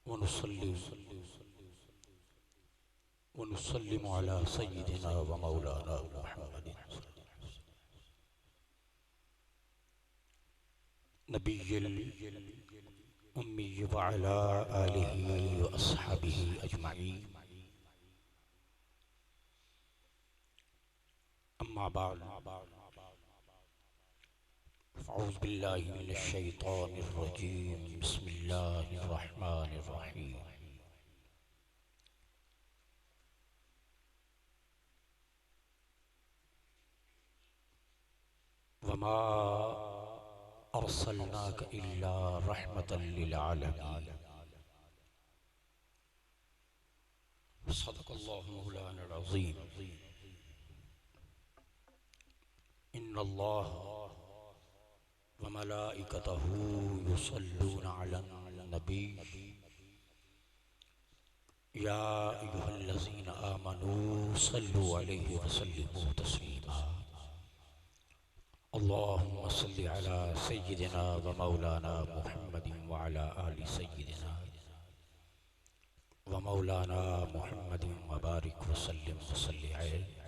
वनुसल्ली वनुसल्लिमु अला सय्यिदिना व मौलाना मुहम्मदिन नबिय्यिल उम्मी व अला आलिहि व अस्हाबिहि अजमईन। अम्मा बाद फ़अऊज़ु बिल्लाहि मिनश शैतानिर रजीम। बिस्मिल्लाहिर रहमानिर रहीम। वमा अर्सलनाका इल्ला रहमतल लिल आलमीन। सदक़ल्लाहु मौलाना अज़ीम। इन्नल्लाह व मलाइकतहू युसल्लूना अलन नबी या अय्युहल्लज़ीना आमनू सल्लु अलैहि व सल्लिमू तस्लीमा। अल्लाहुम्मा सल्लि अला सय्यिदिना व मौलाना मुहम्मदिन व अला आलि सय्यिदिना व मौलाना मुहम्मदिन व बारिक व सल्लिम व सल्लि अलैहि।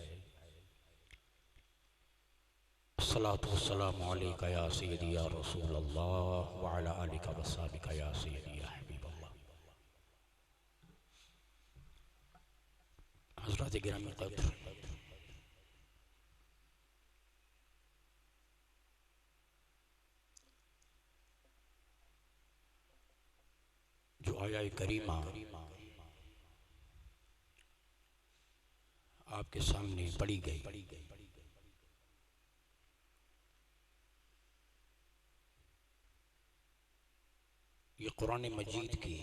अस्सलातु वस्सलामु अलैका या सय्यदी या रसूल अल्लाह व अला आलिका व अस्हाबिका या सय्यदी या हबीब अल्लाह। हज़रात गिरामी क़द्र, जो आया करीमा आपके सामने पढ़ी गई, ये कुरान मजीद की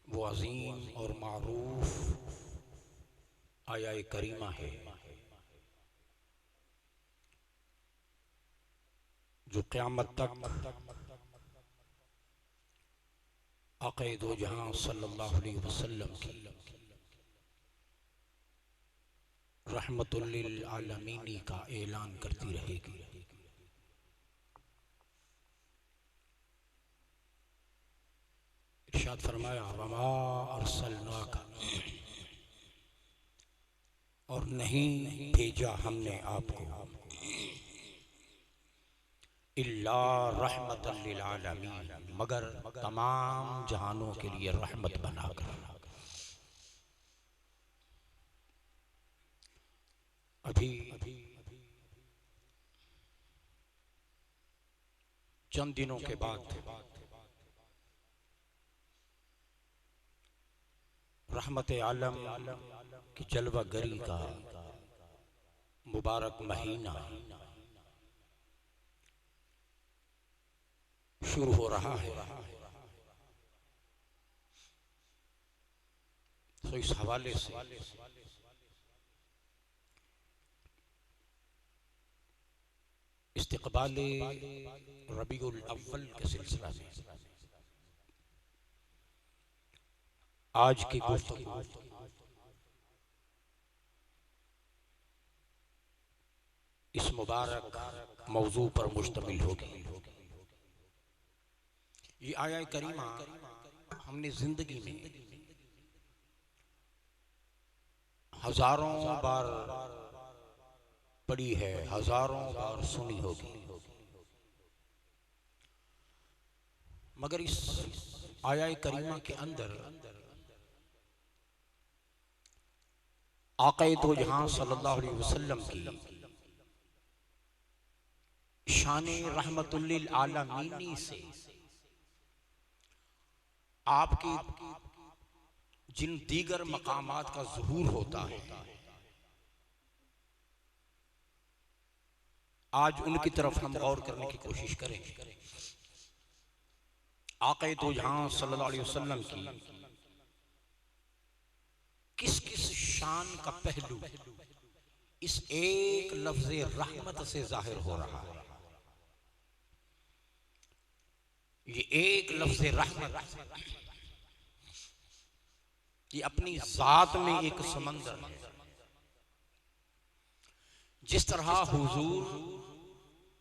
वो अजीम और मारूफ आया करीमा है जो क़यामत तक आक़ाए दो जहां सल्लल्लाहु अलैहि वसल्लम की रहमतुल लिल आलमीन का ऐलान करती रहेगी। इरशाद फरमाया वमा अर्सलनाका, और नहीं भेजा हमने आपको इल्ला रहमतल लिल आलमीन, मगर तमाम जहानों के लिए रहमत बनाकर। अभी चंद दिनों के बाद रहमत आलम की जलवागरी का मुबारक महीना शुरू हो रहा है। तो इस हवाले से इस्तिक़बाल रबीउल अव्वल के सिलसिला में आज की गुफ्तगू इस मुबारक मौजू पर मुश्तमिल होगी। ये आया करीमा हमने जिंदगी में हजारों बार पढ़ी है, हजारों बार सुनी होगी, मगर इस आया करीमा के अंदर आक़ाए दो जहां सल्लल्लाहु अलैहि वसल्लम की शाने रहमतुल लिल आलमीन से आपकी जिन दीगर मकामात का ज़ुहूर होता है, आज उनकी तरफ हम गौर करने की कोशिश करें। आक़ाए दो जहां सल्लल्लाहु अलैहि वसल्लम की किस किस शान का पहलू इस एक लफ्ज़े रहमत से जाहिर हो रहा है। ये एक लफ्ज़े रहमत ये अपनी जात में एक समंदर है। जिस तरह हुजूर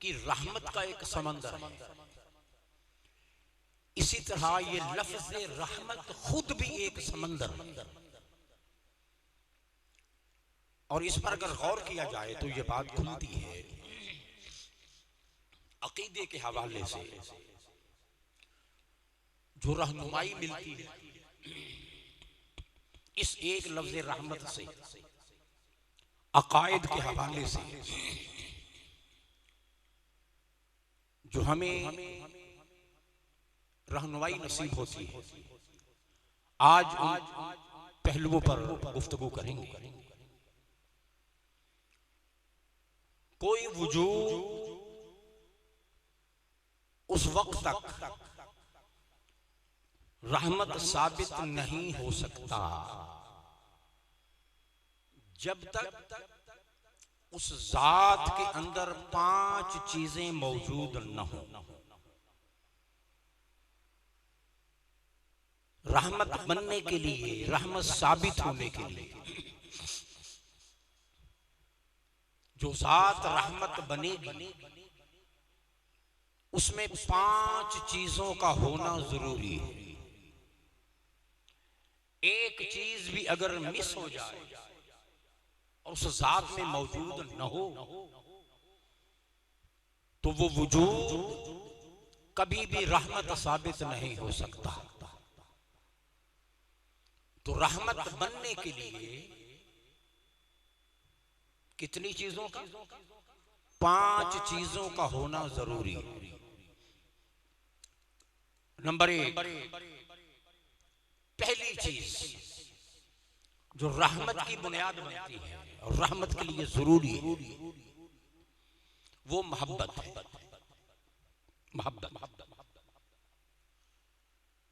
की रहमत का एक समंदर है, इसी तरह ये लफ्ज़ रहमत खुद भी एक समंदर है। और इस पर अगर गौर किया जाए तो ये बात खुलती है अकीदे के हवाले से जो रहनुमाई मिलती है इस एक लफ्ज़ रहमत से, अकायद के हवाले से जो हमें रहनुमाई नसीब होती है। आज उन पहलुओं पर गुफ्तगू करेंगे। कोई वजूद उस वक्त तक रहमत साबित नहीं हो सकता जब तक उस जात के अंदर 5 चीजें मौजूद न हो। रहमत बनने के लिए, रहमत साबित होने के लिए जो जात रहमत बनेगी उसमें 5 चीजों का होना जरूरी है। एक चीज भी अगर मिस हो जाए और उस जात में मौजूद न हो तो वो वजूद कभी भी रहमत साबित नहीं हो सकता। तो रहमत बनने के लिए कितनी चीजों का? 5 चीजों का होना जरूरी है। नंबर 1, पहली चीज जो रहमत की बुनियाद बनती है और रहमत के लिए जरूरी है वो मोहब्बत है।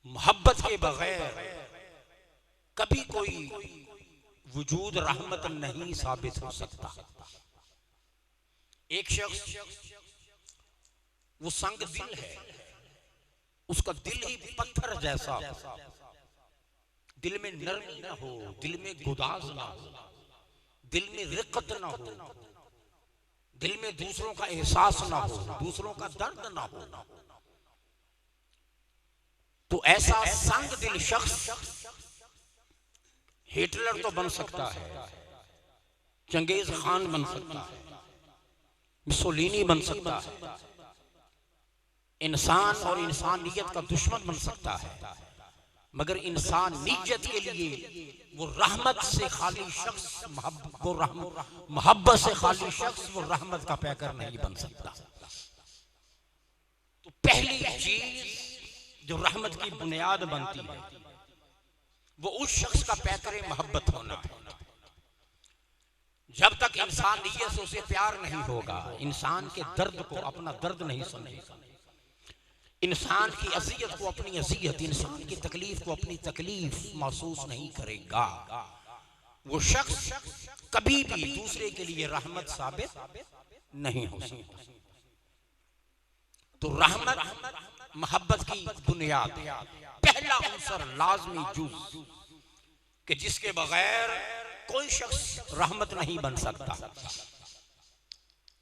मोहब्बत के बगैर कभी कोई वजूद रहमत नहीं साबित हो सकता। एक शख्स वो संग दिल है, उसका दिल ही पत्थर जैसा, दिल में नरमी ना हो, दिल में गुदाज ना हो, दिल में रिक्कत ना हो, दिल में दूसरों का एहसास ना हो, दूसरों का दर्द ना हो, तो ऐसा संग दिल शख्स हिटलर तो बन सकता है, चंगेज खान बन सकता है, मुसोलिनी बन सकता है, इंसान और इंसानियत का दुश्मन बन सकता है, मगर इंसानियत के लिए वो रहमत से खाली शख्स, मोहब्बत से खाली शख्स वो रहमत का पैकर नहीं बन सकता। तो पहली चीज जो रहमत की बुनियाद बनती है वो उस शख्स का पैकर मोहब्बत होना है। जब तक इंसानियत से उसे प्यार नहीं होगा, इंसान के दर्द को अपना दर्द नहीं समझेगा, इंसान की अज़ियत को अपनी अज़ियत, इंसान की तकलीफ को अपनी तकलीफ महसूस नहीं करेगा, वो शख्स कभी भी दूसरे के लिए रहमत साबित नहीं हो सकता। तो रहमत मोहब्बत की बुनियाद, पहला अंसर लाजमी जुज़ कि जिसके बगैर कोई शख्स रहमत नहीं बन सकता।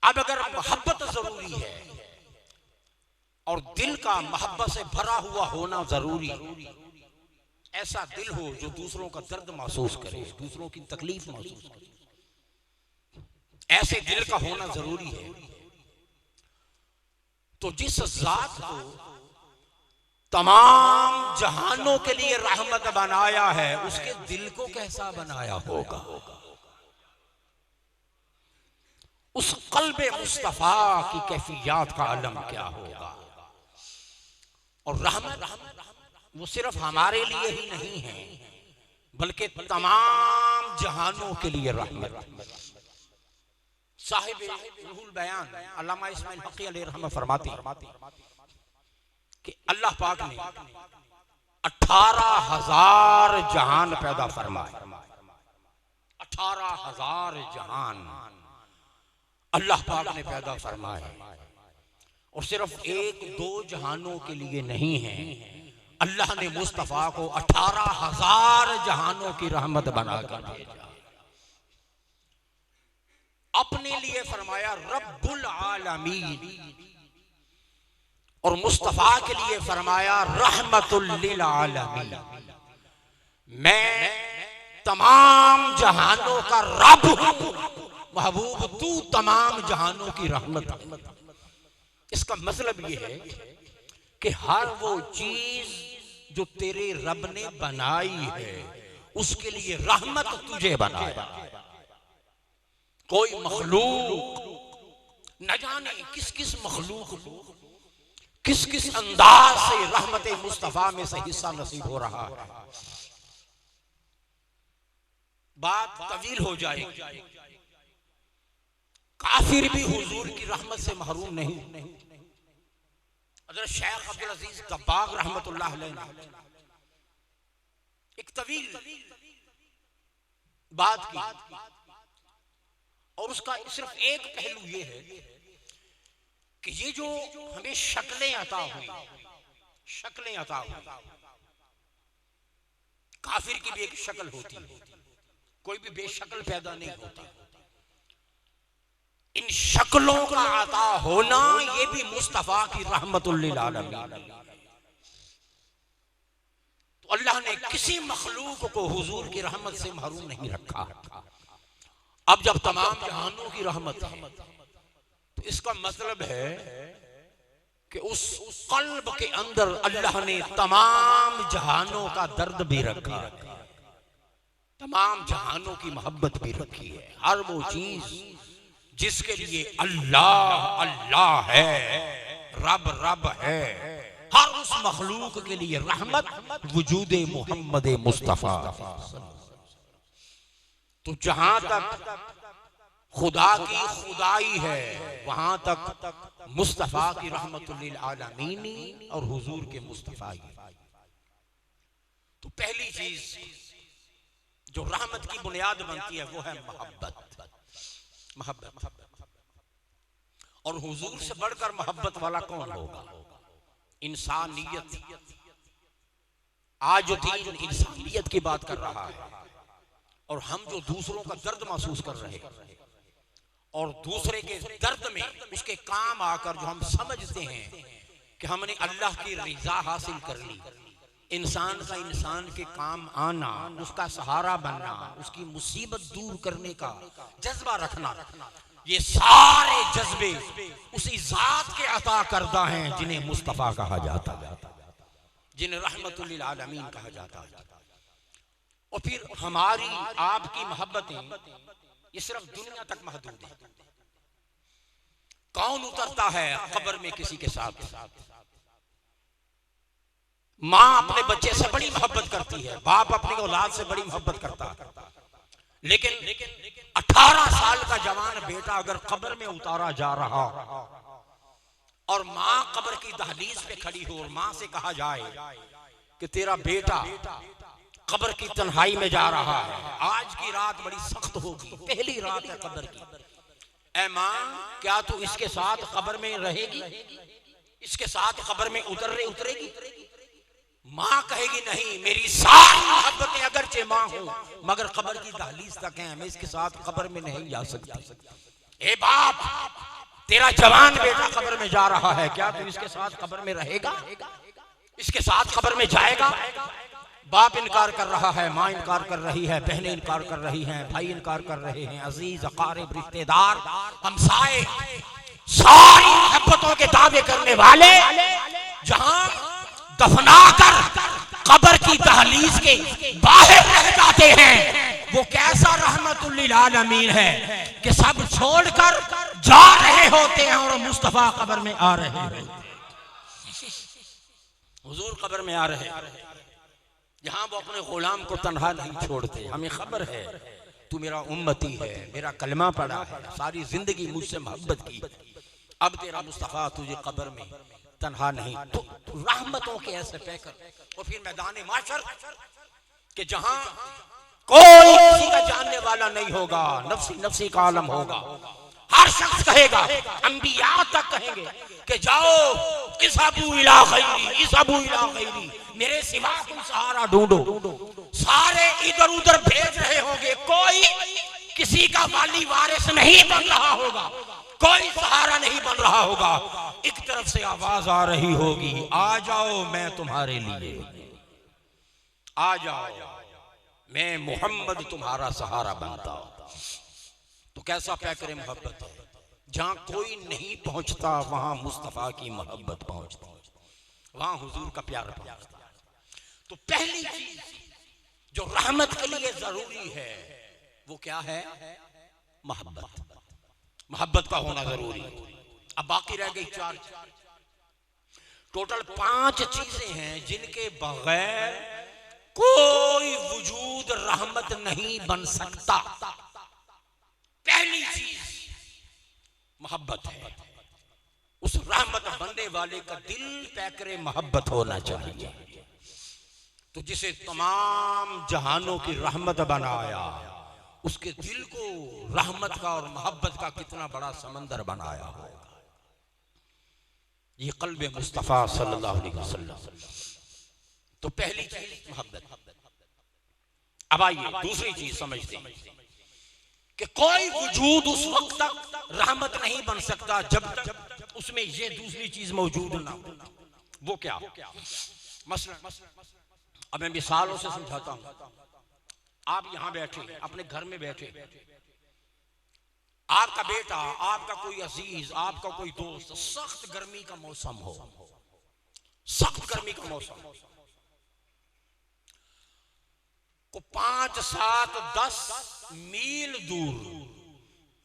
अब अगर मोहब्बत जरूरी है और दिल का मोहब्बत से भरा हुआ होना जरूरी, ऐसा दिल हो जो दूसरों का दर्द महसूस करे, दूसरों की तकलीफ महसूस करे, ऐसे दिल का होना जरूरी है। तो जिस जात को तमाम जहानों के लिए रहमत बनाया है उसके दिल को कैसा बनाया होगा, उस कल्बे मुस्तफा की कैफियत का आलम क्या होगा। और रहमत वो सिर्फ हमारे लिए ही नहीं है बल्कि तमाम जहानों के लिए रहमत। साहिब रूहुल बयान अल्लामा इस्माइल हक़ी अलैहि रहमत फरमाते कि अल्लाह पाक ने 18,000 जहान पैदा फरमाए। 18,000 जहान अल्लाह पाक ने पैदा फरमाए और सिर्फ 1-2 जहानों के लिए नहीं है। अल्लाह ने मुस्तफा को 18,000 जहानों की रहमत बनाकर भेजा। अपने लिए फरमाया रब्बुल आलमीन, और मुस्तफा के लिए फरमाया रहमतुल लिल आलमीन, मैं तमाम जहानों का रब हूं, महबूब तू तमाम जहानों की रहमत। इसका मतलब यह है कि हर वो चीज जो तेरे रब ने बनाई है उसके लिए रहमत तुझे बनाया। कोई मखलूक न जाने किस किस मखलूक को किस किस अंदाज से रहमत मुस्तफा में से हिस्सा नसीब हो रहा है। बात तवील हो जाएगी। काफिर भी हुजूर की रहमत से महरूम नहीं। हज़रत शेख अब्दुल अजीज दब्बाग रहमतुल्लाह अलैह एक तवील बात की और उसका सिर्फ एक पहलू यह है कि ये जो हमें शक्लें अता हुई, काफिर की भी एक शक्ल होती है, कोई भी बेशक्ल पैदा नहीं होता। इन शक्लों का अता होना ये भी मुस्तफा की रहमतुल लिल आलमीन। तो अल्लाह ने किसी मखलूक को हुजूर की रहमत से महरूम नहीं रखा। अब जब तमाम जहानों की रहमत है तो इसका मतलब है कि उस कल्ब के अंदर अल्लाह ने तमाम जहानों का दर्द भी रखा है, तमाम जहानों की मोहब्बत भी रखी है। हर वो चीज जिसके लिए अल्लाह अल्लाह है, रब रब है, हर उस मखलूक के लिए रहमत वजूद मोहम्मद मुस्तफा। तो जहां तक खुदा की खुदाई है वहां तक मुस्तफा की रहमतुल लिल आलमीनी और हुजूर के मुस्तफाई। तो पहली चीज जो रहमत की बुनियाद बनती है वो है मोहब्बत। और हुजूर से बढ़कर मोहब्बत वाला कौन होगा? इंसानियत। आज जो दीन इंसानियत की बात कर रहा है और हम जो दूसरों का दर्द महसूस कर रहे हैं और दूसरे के दर्द में उसके काम आकर जो हम समझते हैं कि हमने अल्लाह की रज़ा हासिल कर ली, इंसान का इंसान के काम आना, उसका सहारा बनना, उसकी मुसीबत दूर करने का जज्बा रखना, ये सारे जज्बे उसी जात के अता करदा हैं जिन्हें मुस्तफा कहा जाता है, जिन्हें रहमतुल लिल आलमीन कहा जाता है। और फिर हमारी आपकी मोहब्बतें ये सिर्फ दुनिया तक महदूद है। कौन उतरता है कब्र में किसी के साथ? माँ अपने बच्चे से बड़ी मोहब्बत करती है, बाप अपनी औलाद से बड़ी मोहब्बत करता है, लेकिन 18 साल का जवान बेटा अगर कब्र में उतारा जा रहा और माँ कब्र की दहलीज पे खड़ी हो और माँ से कहा जाए कि तेरा बेटा कब्र की तन्हाई में जा रहा है, आज की रात बड़ी सख्त होगी, पहली रात है कब्र की, ऐ माँ क्या तू इसके साथ कब्र में रहेगी, इसके साथ कब्र में उतरेगी? माँ कहेगी नहीं, मेरी सारी मोहब्बतें अगरचे माँ हो मगर कब्र की दहलीज तक हैं, मैं इसके साथ कब्र में नहीं जा सकती। ए बाप, तेरा जवान बेटा कब्र में जा रहा है, क्या तू इसके साथ कब्र में रहेगा, इसके साथ कब्र में जाएगा? बाप इनकार कर रहा है, माँ इनकार कर रही है, बहनें इनकार कर रही हैं, भाई इनकार कर रहे हैं, अजीज अकारिब रिश्तेदार हमसाए सारी मोहब्बतों के दावे करने वाले जहां दफनाकर कब्र की दहलीज के बाहर रह जाते हैं, वो कैसा रहमतुल लिल आलमीन है कि सब छोड़कर जा रहे होते हैं और मुस्तफा कब्र में आ रहे हैं, हुजूर कब्र में आ रहे हैं। यहाँ वो अपने गुलाम को तन्हा नहीं छोड़ते। हमें खबर है तू मेरा उम्मती है, मेरा कलमा पढ़ा है, सारी जिंदगी मुझसे मोहब्बत की, अब तेरा मुस्तफा तुझे कब्र में तन्हा नहीं। तो रहमतों के ऐसे पैकर और फिर मैदान माशर के जहां कोई किसी का जानने वाला नहीं होगा, नफ्सी नफ्सी का आलम होगा, हर शख्स कहेगा, अंबिया तक कहेंगे कि जाओ इज़हबू इला गैरी, इज़हबू इला गैरी, मेरे सिवा तुम सहारा ढूंढो। सारे इधर उधर भेज रहे होंगे, कोई किसी का वाली वारिस नहीं बन रहा होगा, कोई सहारा नहीं बन रहा होगा, एक तरफ से आवाज आ रही होगी, आ जाओ मैं तुम्हारे लिए, आ जाओ मैं मोहम्मद तुम्हारा सहारा बनता हूं। तो कैसा पैकर मोहब्बत है, जहां कोई नहीं पहुंचता वहां मुस्तफा की मोहब्बत पहुंचती, वहां हुजूर का प्यार पहुंचता। तो पहली चीज जो रहमत के लिए जरूरी है वो क्या है? मोहब्बत। मोहब्बत का होना जरूरी है। अब बाकी रह गई 4, टोटल 5 चीजें हैं जिनके बगैर कोई वजूद रहमत नहीं बन सकता। पहली चीज मोहब्बत है। उस रहमत बनने वाले का दिल पैकरे मोहब्बत होना चाहिए। तो जिसे तमाम जहानों की रहमत बनाया, उसके दिल को रहमत का और मोहब्बत का कितना बड़ा समंदर बनाया होगा। ये क़ल्ब मुस्तफ़ा सल्लल्लाहु अलैहि वसल्लम। तो पहली चीज मोहब्बत। अब आइए दूसरी चीज समझते हैं कि कोई वजूद उस वक्त तक रहमत नहीं बन सकता जब तक उसमें ये दूसरी चीज मौजूद ना हो। वो क्या? मसलन अब मैं मिसालों से समझाता हूं। आप यहां बैठे, अपने घर में बैठे, आपका बेटा, आपका कोई अजीज, आपका कोई दोस्त, सख्त गर्मी का मौसम हो, सख्त गर्मी का मौसम को 5, 7, 10 मील दूर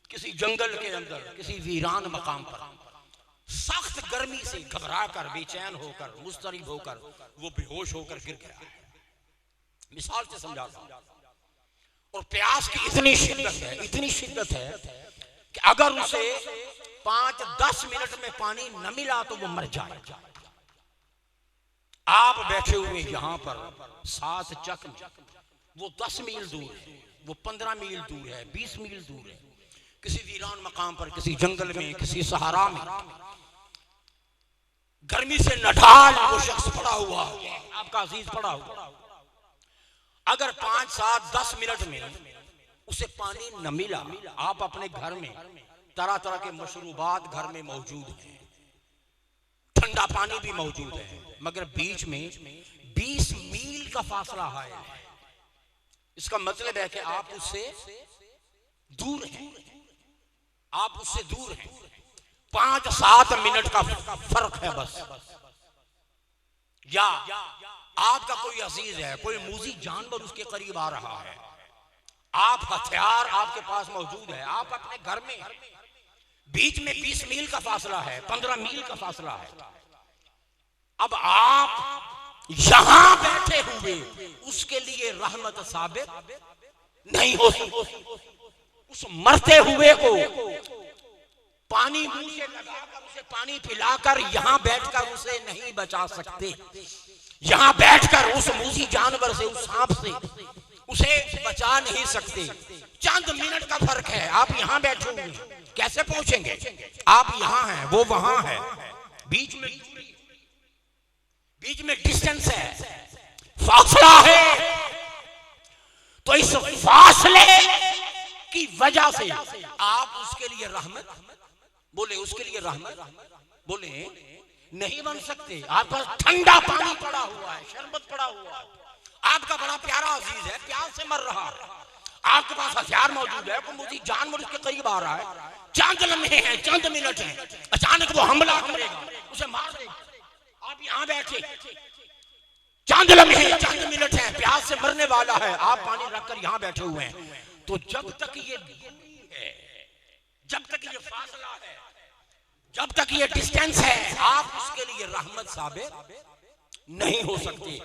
किसी जंगल के अंदर, किसी वीरान मकाम पर सख्त गर्मी से घबरा कर, बेचैन होकर, मुस्तरिब होकर वो बेहोश होकर गिर गया है। मिसाल से समझाता हूं। और प्यास की इतनी शिद्दत है, इतनी शिद्दत है कि अगर उसे 5-10 मिनट में पानी न मिला तो वो मर जाए। आप बैठे हुए यहां पर 7 चक में, वो 10 मील दूर है, वो 15 मील दूर है, 20 मील दूर है, किसी वीरान मकाम पर, किसी जंगल में, किसी सहारा में गर्मी से नढाल वो शख्स पड़ा हुआ, आपका अजीज पड़ा हुआ। अगर 5, 7, 10 मिनट में उसे पानी न मिला, आप अपने घर में तरह तरह के मशरूबात घर में मौजूद हैं, ठंडा पानी भी मौजूद है, मगर बीच में 20 मील का फासला है। इसका मतलब है कि आप उससे दूर हैं, आप उससे दूर हैं, 5-7 मिनट का फर्क है बस। या आपका कोई अजीज है, कोई मूजी जानवर उसके करीब आ रहा है, आप हथियार आपके पास मौजूद है, आप अपने घर में, बीच में 20 मील का फासला है, 15 मील का फासला है। अब आप यहां बैठे हुए उसके लिए रहमत साबित नहीं हो सकती। उस मरते हुए को पानी मुंह से लगाकर, उसे पानी पिलाकर यहां बैठकर उसे नहीं बचा सकते। यहां बैठकर उस मूसी जानवर से, उस सांप से उसे बचा नहीं सकते। चंद मिनट का फर्क है। आप यहां बैठे हुए कैसे पहुंचेंगे? आप यहां हैं, वो वहां है, बीच में डिस्टेंस है, फासला है। तो इस फासले की वजह से आप उसके लिए रहमत बोले, उसके लिए रहमत बोले नहीं बन सकते। आपका ठंडा पानी पड़ा हुआ है, शरबत पड़ा हुआ है, आपका बड़ा प्यारा अजीज है, प्यास से मर रहा है, आपके पास हथियार मौजूद है, कोई मुझे जानवर उसके करीब आ रहा है, चंद लम्हे हैं, चंद मिनट हैं, अचानक वो हमला करेगा, उसे मार देगा। आप यहाँ बैठे, चंद लम्हे, चंद मिनट हैं, प्यास से मरने वाला है, आप पानी रखकर यहाँ बैठे हुए हैं। तो जब तक ये दूरी है, जब तक ये फासला है, जब तक ये डिस्टेंस है, आप उसके लिए रहमत साबित नहीं हो सकते।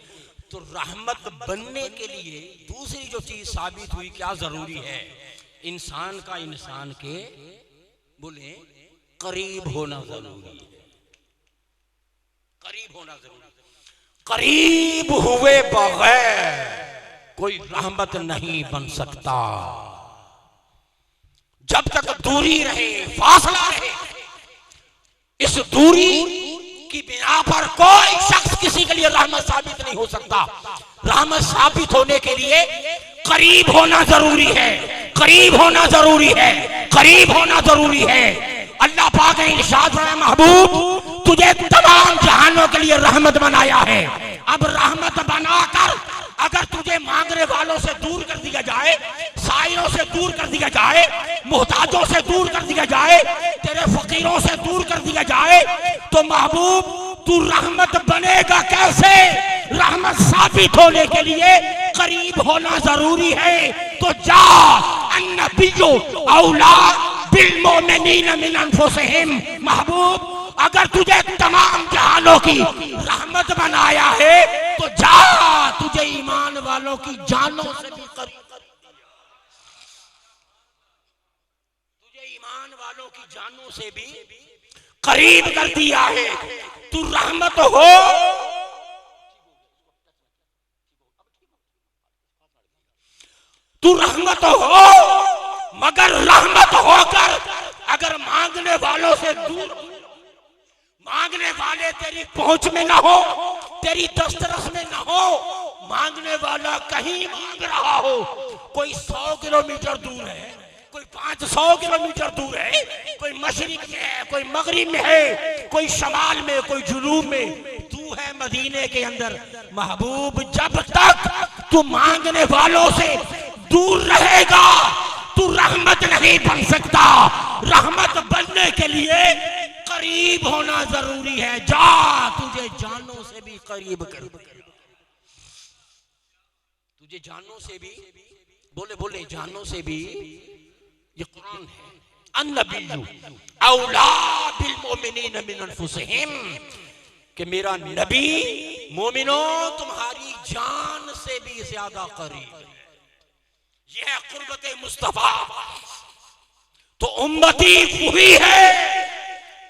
तो रहमत बनने के लिए दूसरी जो चीज साबित हुई, क्या जरूरी है? इंसान का इंसान के बोले करीब होना जरूरी है, करीब होना जरूरी है। करीब हुए बगैर कोई रहमत नहीं बन सकता। जब तक दूरी रहे, फासला रहे, इस दूरी की बिना पर कोई शख्स किसी के लिए रहमत साबित नहीं हो सकता। रहमत साबित होने के लिए करीब होना जरूरी है, करीब होना जरूरी है, करीब होना जरूरी है। अल्लाह पाक ने इरशाद फरमाया, महबूब जहानों के लिए रहमत बनाया है। अब रहमत बनाकर अगर तुझे मांगने वालों से दूर कर दिया जाए, साइलों से दूर कर दिया जाए, मोहताजों से दूर कर दिया जाए, तेरे फकीरों से दूर कर दिया जाए, तो महबूब तू रहमत बनेगा कैसे? रहमत साबित होने के लिए करीब होना जरूरी है। तो जा अन्नबिय्यु औला बिल मोमिनीन मिन अनफुसिहिम। महबूब अगर तुझे तमाम जहानों की रहमत बनाया है तो जा तुझे ईमान वालों की जानों से भी करीब, तुझे ईमान वालों की जानों से भी करीब कर दिया है। तू रहमत हो, तू रहमत हो, मगर रहमत होकर अगर मांगने वालों से दूर, मांगने वाले तेरी पहुंच में ना हो, तेरी दस्तरस में ना हो, मांगने वाला कहीं मांग रहा हो, कोई 100 किलोमीटर दूर है, कोई 500 किलोमीटर दूर है, कोई मशरिक में है, कोई मगरिब में है, कोई शमाल में, कोई जुनूब में, तू है मदीने के अंदर। महबूब जब तक तू मांगने वालों से दूर रहेगा तू रहमत नहीं बन सकता। रहमत बनने के लिए करीब होना जरूरी है। जा तुझे जानों से भी करीब कर, तुझे जानों से भी, बोले बोले जानों से भी, ये कुरान है। अन्नबिय्यु औला बिल मोमिनीन मिन अनफुसिहिम, कि मेरा नबी मोमिनों तुम्हारी जान से भी ज्यादा करीब है। यह है कुर्बते मुस्तफा। तो उम्मती वही है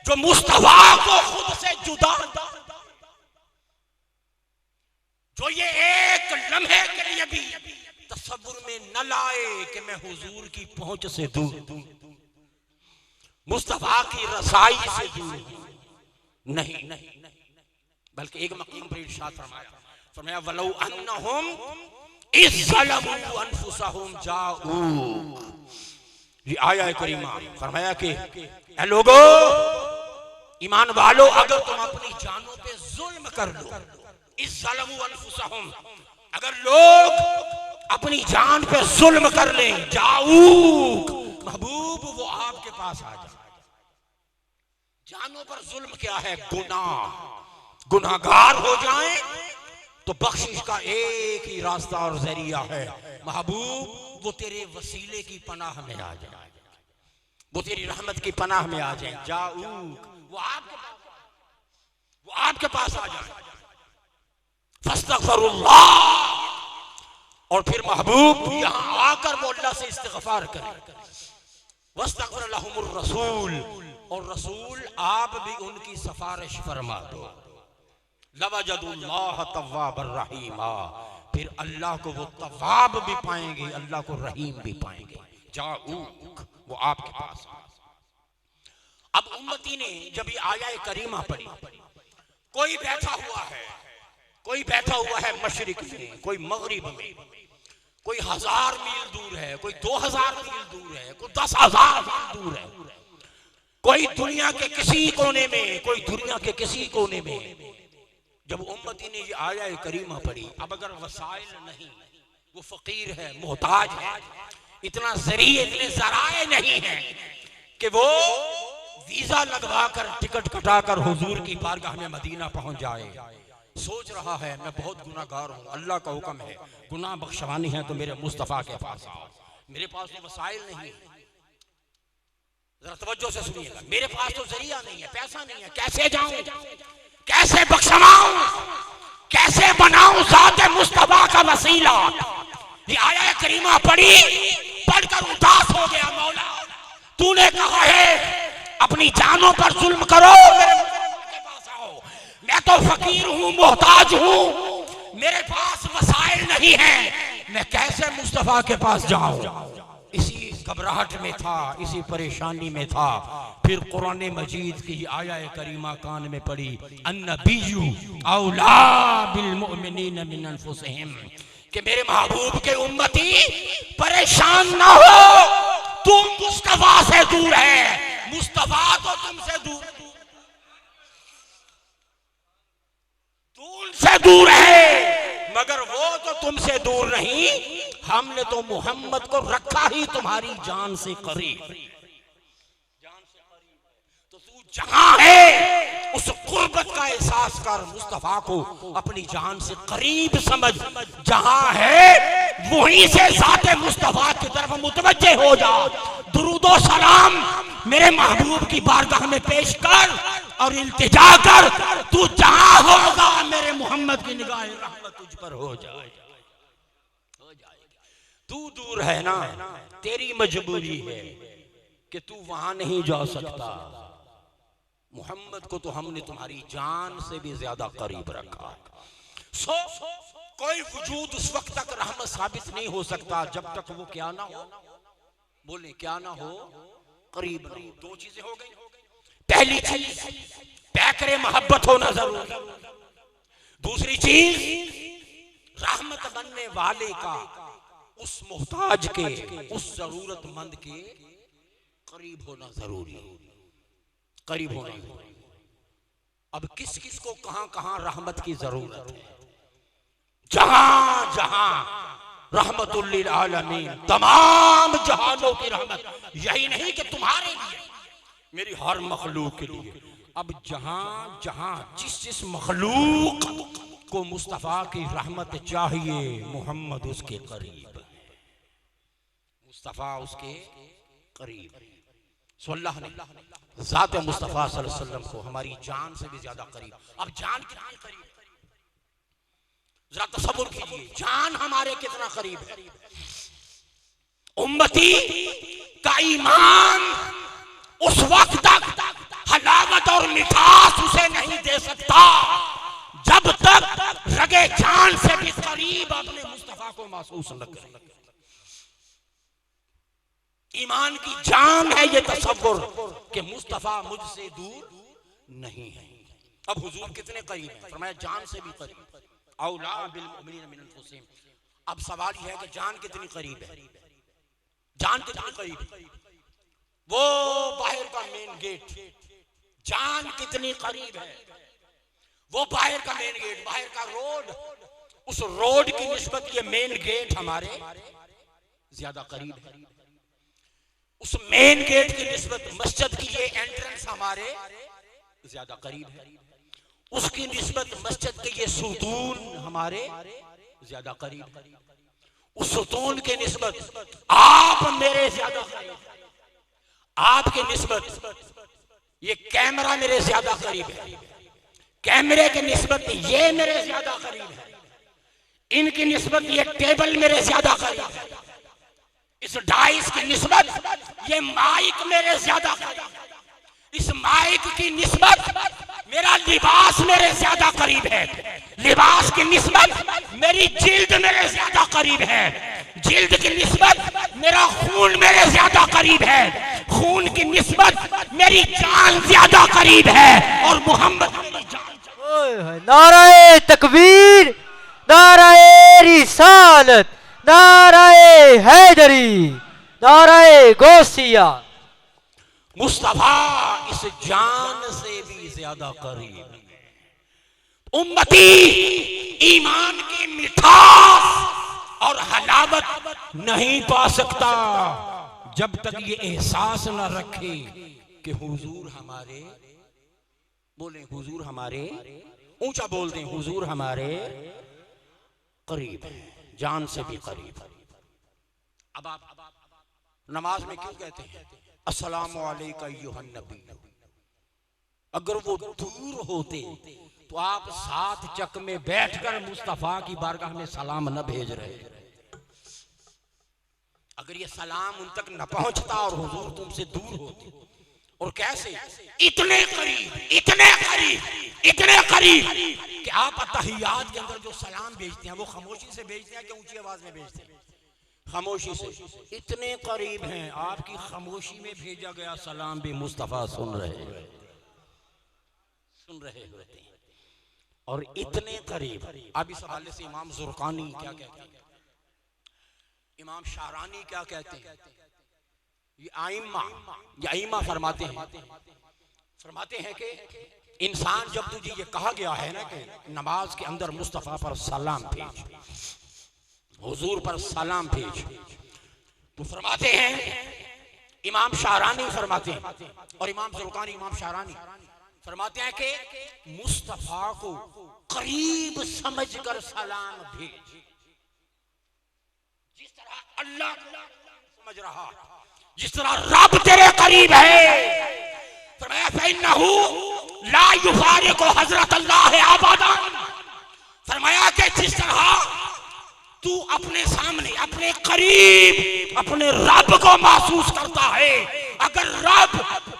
जो मुस्तफा को खुद से जुदा, जो ये एक लम्हे के लिए भी तसव्वुर में न लाए कि मैं हुजूर की पहुंच से दूर, मुस्तफा की रसाई से दूर नहीं, बल्कि एक मकाम पर इरशाद फरमाया वलौ अन्नहुम इज़्ज़लमू अनफुसहुम जाऊक। ये आया करीमा फरमाया कि ऐ लोगो, ईमान वालो, अगर तुम अपनी जानों पे जुल्म कर लो, इज़्ज़लमू अनफुसहुम, अगर लोग अपनी जान पे जुल्म कर लें, जाऊक, महबूब वो आपके पास आ जाए। जानों पर जुल्म क्या है? गुनाह। गुनाहगार हो जाएं तो बख्शिश का एक ही रास्ता और जरिया है, महबूब वो तेरे वसीले की पनाह में आ जाए, वो तेरी रहमत की पनाह में आ जाए। जाऊक, वो आपके पास आ जाए। फस्तगफिरुल्लाह, और फिर महबूब यहां आकर वो अल्लाह से इस्तिग़फ़ार करे। वस्तगफिर लहुमुर रसूल, और रसूल आप भी उनकी सिफारिश फरमा दो। लवजदुल्लाह तव्वाबर रहीमा, फिर अल्लाह को वो तव्वाब भी पाएंगे, अल्लाह को रहीम भी पाएंगे। जाऊक, वो आपके पास। अब उम्मती ने जब ये आया करीमा पढ़ी, कोई बैठा हुआ है, कोई बैठा हुआ है मशरिक में, कोई मगरिब में, कोई 1000 मील दूर है, कोई 2000 मील दूर है, कोई 10,000 मील दूर है, कोई दुनिया के किसी कोने में, कोई दुनिया के किसी कोने में। जब उम्मती ने ये आया करीमा पढ़ी, अब अगर वसाइल नहीं, वो फकीर है, मोहताज है, इतना जरिए, इतने जराए नहीं है कि वो वीजा लगवा कर, टिकट कटा कर हुजूर की बारगाह में मदीना पहुंच जाए। सोच रहा है मैं बहुत गुनाहगार हूँ, अल्लाह का हुक्म है, गुनाह बख्शवानी है तो मेरे मुस्तफा के पास आओ। मेरे पास तो वसाइल नहीं है, जरा तवज्जो से सुनिएगा, मेरे पास तो जरिया नहीं है, पैसा नहीं है, कैसे जाऊं, कैसे बख्शवाऊं, कैसे बनाऊं ज़ाते मुस्तफा का वसीला। ये आया करीमा पढ़ी, पढ़कर उदास हो गया। मौला तूने कहा है अपनी जानों पर जुल्म करो, मेरे के पास आओ। मैं तो फकीर हूँ, मोहताज हूँ, मेरे पास वसाइल नहीं है, मैं कैसे मुस्तफा के पास जाऊं। इसी घबराहट में था, इसी परेशानी में था। फिर कुरान मजीद की आया करीमा कान में पड़ी, अन्नबिय्यु औला बिल मोमिनीन मिन अनफुसिहिम, कि मेरे महबूब के उम्मती परेशान ना हो, तुम मुस्तफा से दूर है, मुस्तफा तो तुमसे दूर। दूर है, मगर वो तो तुमसे दूर नहीं, हमने तो मोहम्मद को रखा ही तुम्हारी जान से करीब। तो तू जहां है उस कुर्बत का एहसास कर, मुस्तफा को अपनी जान से करीब समझ। जहां है वहीं से ज़ाते मुस्तफा की तरफ मुतवज्जे हो जा। दुरूदो सलाम मेरे महबूब की बारगाह में पेश कर और इल्तिजा कर, तू जहां होगा मेरे मोहम्मद की निगाह रहमत तुझ पर हो जाएगी। तू दूर है ना, तेरी मजबूरी है कि तू वहां नहीं जा सकता। मोहम्मद को तो हमने तुम्हारी जान से भी ज्यादा करीब रखा। सो कोई वजूद उस वक्त तक रहमत साबित नहीं हो सकता जब तक वो क्या ना हो, बोले क्या ना हो, करीब ना हो। दो चीजें हो गई। पहली चीज पैकरे मोहब्बत होना जरूरी। दूसरी चीज रहमत बनने वाले का उस मोहताज के, उस जरूरतमंद के करीब होना जरूरी है, करीब होना। अब किस किस को कहां कहां रहमत की जरूरत है? जहां जहां रहमतुल लिल आलमीन, तमाम जहानों की रहमत। यही नहीं कि तुम्हारे लिए, मेरी हर मखलूक के लिए। अब जहां जहां जिस जिस मखलूक को मुस्तफा की रहमत चाहिए, मोहम्मद उसके करीब, मुस्तफा उसके करीब। सल्लल्लाहु अलैहि वसल्लम ज़ात मुस्तफा सल्लल्लाहु अलैहि वसल्लम को हमारी जान से भी ज्यादा करीब। अब जान कितनी करीब, जरा तसव्वुर कीजिए, जान हमारे कितना करीब है। उम्मती का ईमान उस वक्त तक हलावत और मिठास उसे नहीं दे सकता जब तक रगे जान से भी करीब अपने मुस्तफा को महसूस न करे। ईमान की जान है ये तसव्वुर कि मुस्तफा मुझसे दूर नहीं है। अब हुजूर कितने करीब है? फरमाया जान से भी करीब। औला बिल मुमिनीन मिन अनफुसिहिम। अब सवाल यह है कि जान कितनी करीब है? जान कितनी करीब है? वो बाहर का मेन गेट, जान कितनी करीब है? वो बाहर का मेन गेट, बाहर का रोड, उस रोड की निस्बत ये मेन गेट हमारे ज्यादा करीब है। उस मेन गेट की निस्बत मस्जिद की ये एंट्रेंस हमारे ज्यादा करीब है। उसकी निस्बत मस्जिद के ये सुतून हमारे ज्यादा करीब है। उस सुतून के निस्बत आप मेरे ज्यादा करीब है। आपकी निस्बत ये कैमरा मेरे ज्यादा करीब है। कैमरे की निस्बत ये मेरे ज्यादा करीब है। इनकी निस्बत ये टेबल मेरे ज्यादा करीब है। इस डाइस की निस्बत ये माइक मेरे ज्यादा करीब है। इस माइक की निस्बत मेरा लिबास मेरे ज्यादा करीब है। लिबास की निस्बत मेरी जिल्द मेरे ज्यादा करीब है। जिल्द की निस्बत मेरा खून मेरे ज्यादा करीब है। खून की निस्बत मेरी जान ज्यादा करीब है। और मोहम्मद मेरी जान। नाराए तकबीर, नाराए रिसालत, नाराए हैदरी, नाराए गौसिया। मुस्तफा इस जान से भी ज्यादा करीब। उम्मती ईमान की मिठास और हलावत नहीं पा सकता जब तक ये एहसास न रखे कि हुजूर हमारे, बोले हुजूर हमारे, ऊंचा बोल दें, हुजूर हमारे करीब है, जान से भी करीब। अब आप नमाज में क्यों कहते हैं अस्सलामु अलैका अय्युहन नबी? अगर वो दूर होते तो आप साथ चक में बैठकर मुस्तफा की बारगाह में सलाम न भेज रहे। अगर ये सलाम उन तक न पहुंचता और हुजूर तुमसे दूर होते, और कैसे इतने करीब, इतने करीब, इतने करीब कि आप अत्तहियात के अंदर जो सलाम भेजते हैं वो खामोशी से भेजते हैं कि ऊंची आवाज में भेजते हैं? खामोशी से। इतने करीब हैं, आपकी खामोशी में भेजा गया सलाम भी मुस्तफा सुन रहे होते हैं। और इतने करीब। अब इस हवाले से इमाम जुर्कानी क्या कहते हैं, इमाम शारानी क्या कहते हैं, ये आइम्मा फरमाते हैं फरमाते हैं कि इंसान जब तुझे ये कहा गया है ना कि नमाज के अंदर मुस्तफ़ा पर सलाम भेज, हुजूर पर सलाम भेज, तो फरमाते हैं इमाम शाहरानी फरमाते हैं और इमाम ज़ुल्क़ानी इमाम शाहरानी फरमाते हैं कि मुस्तफ़ा को करीब समझकर सलाम भेज, जिस तरह अल्लाह समझ रहा, जिस तरह रब तेरे करीब है। फरमाया फइन्नहु ला युफारिकु हज़रत अल्लाह अबदन। फरमाया कि जिस तरह तू अपने सामने अपने करीब अपने रब को महसूस करता है, अगर रब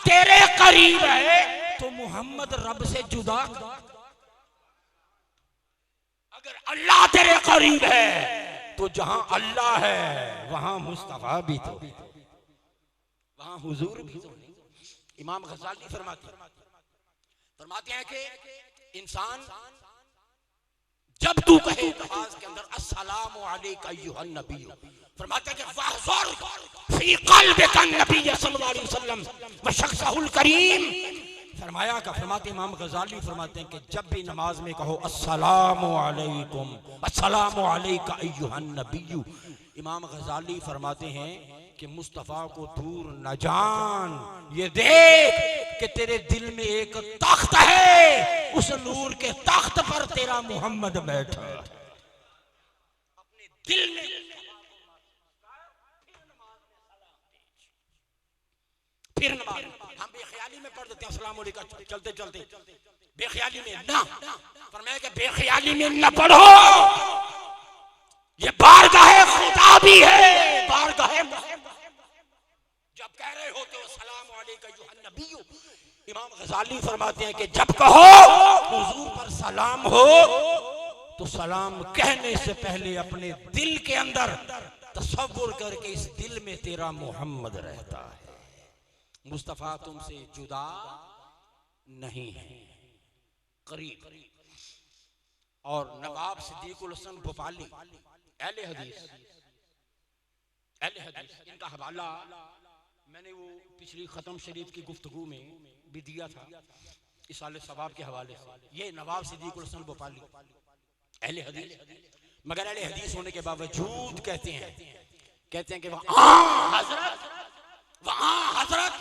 तेरे करीब है तो मोहम्मद रब से जुदा, अगर अल्लाह तेरे करीब है तो जहां अल्लाह है वहां मुस्तफा भी तो, वहां हुजूर भी तो। इमाम गज़ाली फरमाते हैं कि इंसान जब तू कहे नमाज के अंदर अस्सलामु अलैका अय्युहन नबी, फरमाते हैं कि वहज़ुर फी क़ल्बिका नबी सल्लल्लाहु अलैहि वसल्लम व शख्सहुल करीम। फरमाते इमाम गज़ाली फरमाते हैं कि जब भी नमाज में कहो अस्सलामु अलैकुम अस्सलामु अलैका अय्युहन नबी, इमाम गज़ाली फरमाते हैं कि मुस्तफ़ा को दूर न जान, ये देख कि तेरे दिल में एक तख्त है, उस नूर के तख्त पर तेरा मोहम्मद बैठा है। अपने दिल में फिर नमाज हम बेख्याली में पढ़ देते हैं अस्सलाम वालेकुम चलते चलते, बेख्याली में ना, फरमाया कि बेख्याली में न पढ़ो, ये बारगाह खुदा भी है, बारगाह जब कह रहे होते हो सलाम अलैका अय्युहन नबी, इमाम गज़ाली फरमाते हैं कि जब कहो हुजूर पर सलाम हो तो सलाम कहने से पहले अपने दिल के अंदर तसव्वुर करके इस दिल में तेरा मोहम्मद रहता है, मुस्तफ़ा तुमसे जुदा नहीं है, करीब। और नवाब सिद्दीकुल हसन भोपाली अहले हदीस इनका हवाला मैंने वो पिछली खत्म शरीफ की गुफ्तगू में भी दिया था इसाले सवाब के हवाले से। ये नवाब सिद्दीकुल हसन भोपाली अहले हदीस, मगर अहले हदीस होने के बावजूद कहते हैं कि वहाँ हजरत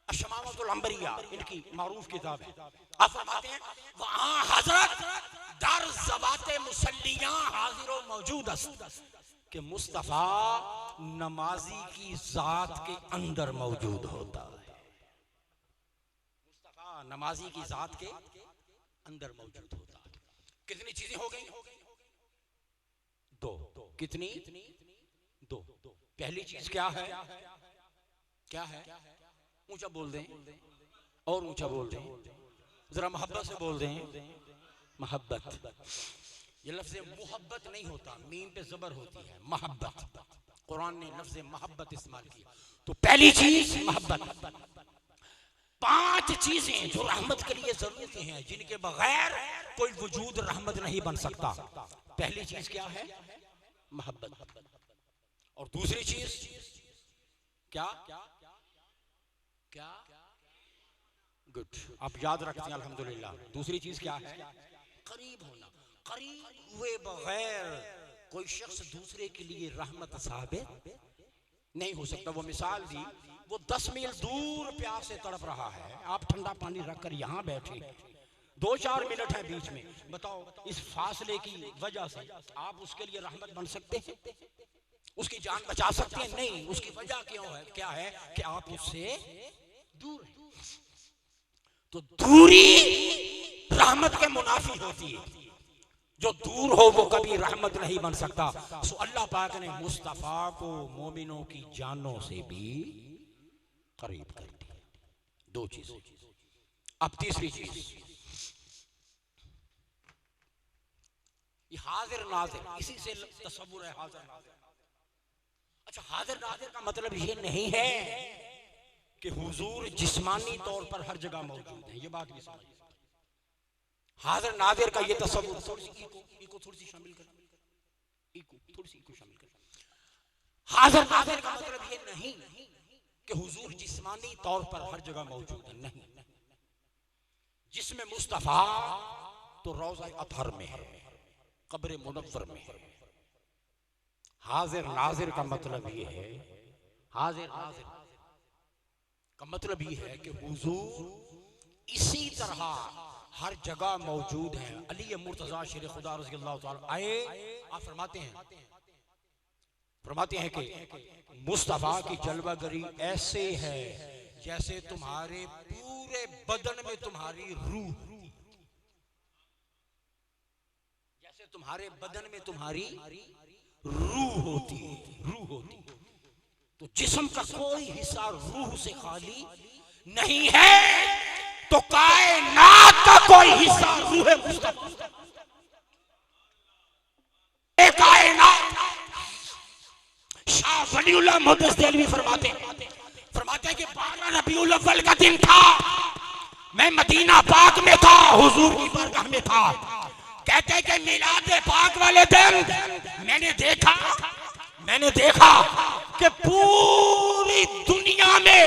अशमामतुल अंबरिया इनकी मारूफ किताब है, आप फरमाते हैं वहाँ हजरत दर ज़बाते मुसल्लियां हाजिर व मौजूद कि मुस्तफ़ा नमाजी की जात के अंदर मौजूद होता है, मुस्तफ़ा नमाजी की जात के अंदर मौजूद होता है। कितनी चीजें हो गई? दो। कितनी? दो। पहली चीज क्या है? क्या है? ऊंचा बोल दें और ऊंचा बोल दें, जरा मोहब्बत से बोल दें, मोहब्बत। ये लफ्ज़ मोहब्बत नहीं होता, मीम पे जबर होती है, मोहब्बत। कुरान ने लफ्ज़ मोहब्बत इस्तेमाल किया। तो पहली चीज मोहब्बत। 5 चीजें जो रहमत के लिए जरूरी हैं, जिनके बगैर कोई वजूद रहमत नहीं बन सकता। पहली चीज क्या है? मोहब्बत। और दूसरी चीज क्या? क्या? गुड, आप याद रखते हैं अल्हम्दुलिल्लाह। दूसरी चीज क्या है? करीब होना। करीब हुए बगैर कोई शख्स दूसरे के लिए रहमत साबित नहीं हो सकता। वो मिसाल दी, वो 10 मील दूर प्यास से तड़प रहा है, आप ठंडा पानी रखकर यहाँ बैठे, 2-4 मिनट है बीच में, बताओ इस फासले की वजह से आप उसके लिए रहमत बन सकते हैं? उसकी जान बचा सकते हैं? नहीं। उसकी वजह क्यों है? क्या है कि आप उससे दूर हैं। तो दूरी रहमत के मुनाफी होती है। जो दूर हो वो कभी रहमत नहीं बन सकता। सो अल्लाह पाक ने मुस्तफा को मोमिनों की जानों से भी करीब कर दिया। 2 चीजें। अब तीसरी चीज, ये हाजिर नाजिर, इसी से तसव्वुर है हाजिर नाजिर। अच्छा, हाजिर नाजिर का मतलब ये नहीं है कि हुजूर जिस्मानी तौर पर हर जगह मौजूद है, ये बात भी समझिए। हाजिर नाजिर का ये तसव्वुर इको थोड़ी सी शामिल कर, इको शामिल कर। हाजिर नाजिर का मतलब ये नहीं कि हुजूर जिस्मानी तौर पर हर जगह मौजूद है, नहीं। जिस्म मुस्तफा तो रोज़ा अतहर में है, कब्र मुनव्वर में है। हाजिर नाजिर का मतलब ये है, हाजिर नाजिर का मतलब ये है कि हुजूर इसी तरह हर जगह मौजूद है। अली मुर्तजा शेर खुदा रज़ी अल्लाह ताला आए, आप फरमाते हैं कि मुस्तफा की जलवागरी ऐसे है जैसे तुम्हारे पूरे बदन में तुम्हारी रूह, जैसे तुम्हारे बदन में तुम्हारी रूह होती है, रूह होती है। तो जिस्म का कोई हिस्सा रूह से खाली नहीं है, तो कायनात का कोई हिस्सा रूह मुस्तफा। कायनात शाह वलीउल्लाह मुहद्दिस देलवी फरमाते हैं कि 12 रबीउल अव्वल का दिन था, मैं मदीना पाक में था, हुजूर की बारगाह में था। कहते हैं कि मिलाद पाक वाले दिन मैंने देखा कि पूरी दुनिया में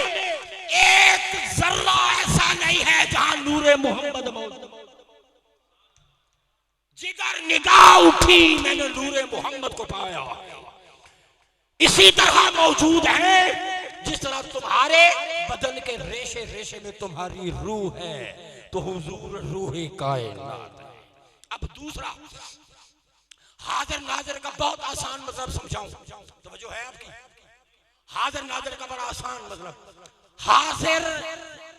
एक जर्रा ऐसा नहीं है जहां नूरे मोहम्मद मौजूद। जिगर निगाह उठी, मैंने नूरे मोहम्मद को पाया। इसी तरह मौजूद है जिस तरह तुम्हारे बदन के रेशे रेशे में तुम्हारी रूह है, तो हुजूर रूह कायनात है। अब दूसरा हाजिर नाजिर का बहुत आसान मतलब समझाऊं, तवज्जो है आपकी। हाजिर नाजिर का बड़ा आसान मतलब, हाजिर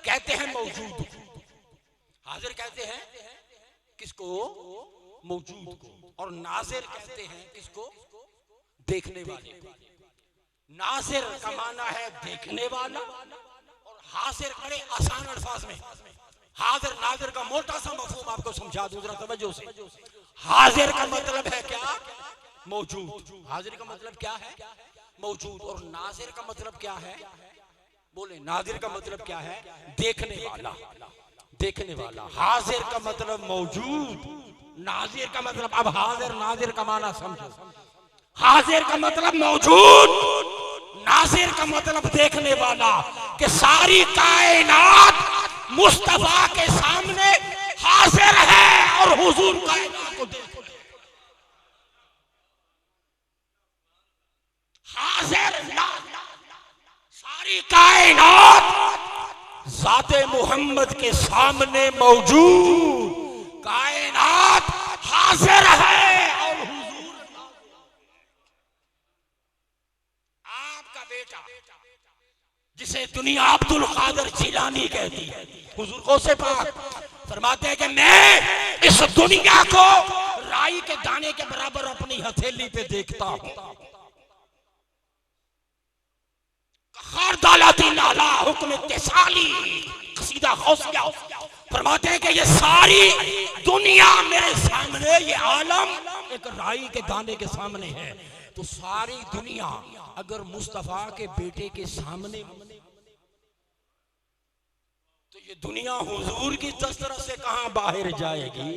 कहते हैं मौजूद, हाजिर कहते हैं किसको? मौजूद को। और नाजिर कहते हैं किसको? देखने वाले। नाजिर का माना है देखने वाला, और हाजिर बड़े आसान अल्फाज में। हाजिर नाजिर का मोटा सा मफहूम आपको समझा दूं जरा तवज्जो से। हाजिर का मतलब है क्या? मौजूद। हाजिर का मतलब क्या है? मौजूद। और नाजिर का मतलब क्या है? बोले, नाजिर का मतलब क्या है? देखने वाला, देखने वाला। हाजिर का मतलब मौजूद, नाजिर का मतलब, अब हाजिर नाजिर का माना समझो। हाजिर का मतलब मौजूद, नाजिर का मतलब देखने वाला। कि सारी कायनात मुस्तफा के सामने हाजिर है और हुजूर कायनात को देख रहे। हाजिर सारी कायनात ज़ाते मोहम्मद के सामने मौजूद, कायनात हाजिर है और हुजूर। आपका बेटा जिसे दुनिया अब्दुल कादिर जिलानी कहती है, हुजूर को से पाक फरमाते हैं कि मैं इस दुनिया को राई के दाने के बराबर अपनी हथेली पे देखता हूं। फरमाते हैं कि ये सारी दुनिया मेरे सामने, ये आलम एक राई के दाने के सामने है। तो सारी दुनिया अगर मुस्तफा के बेटे के सामने, तो ये दुनिया हुजूर की दस्तरस से कहां बाहर जाएगी?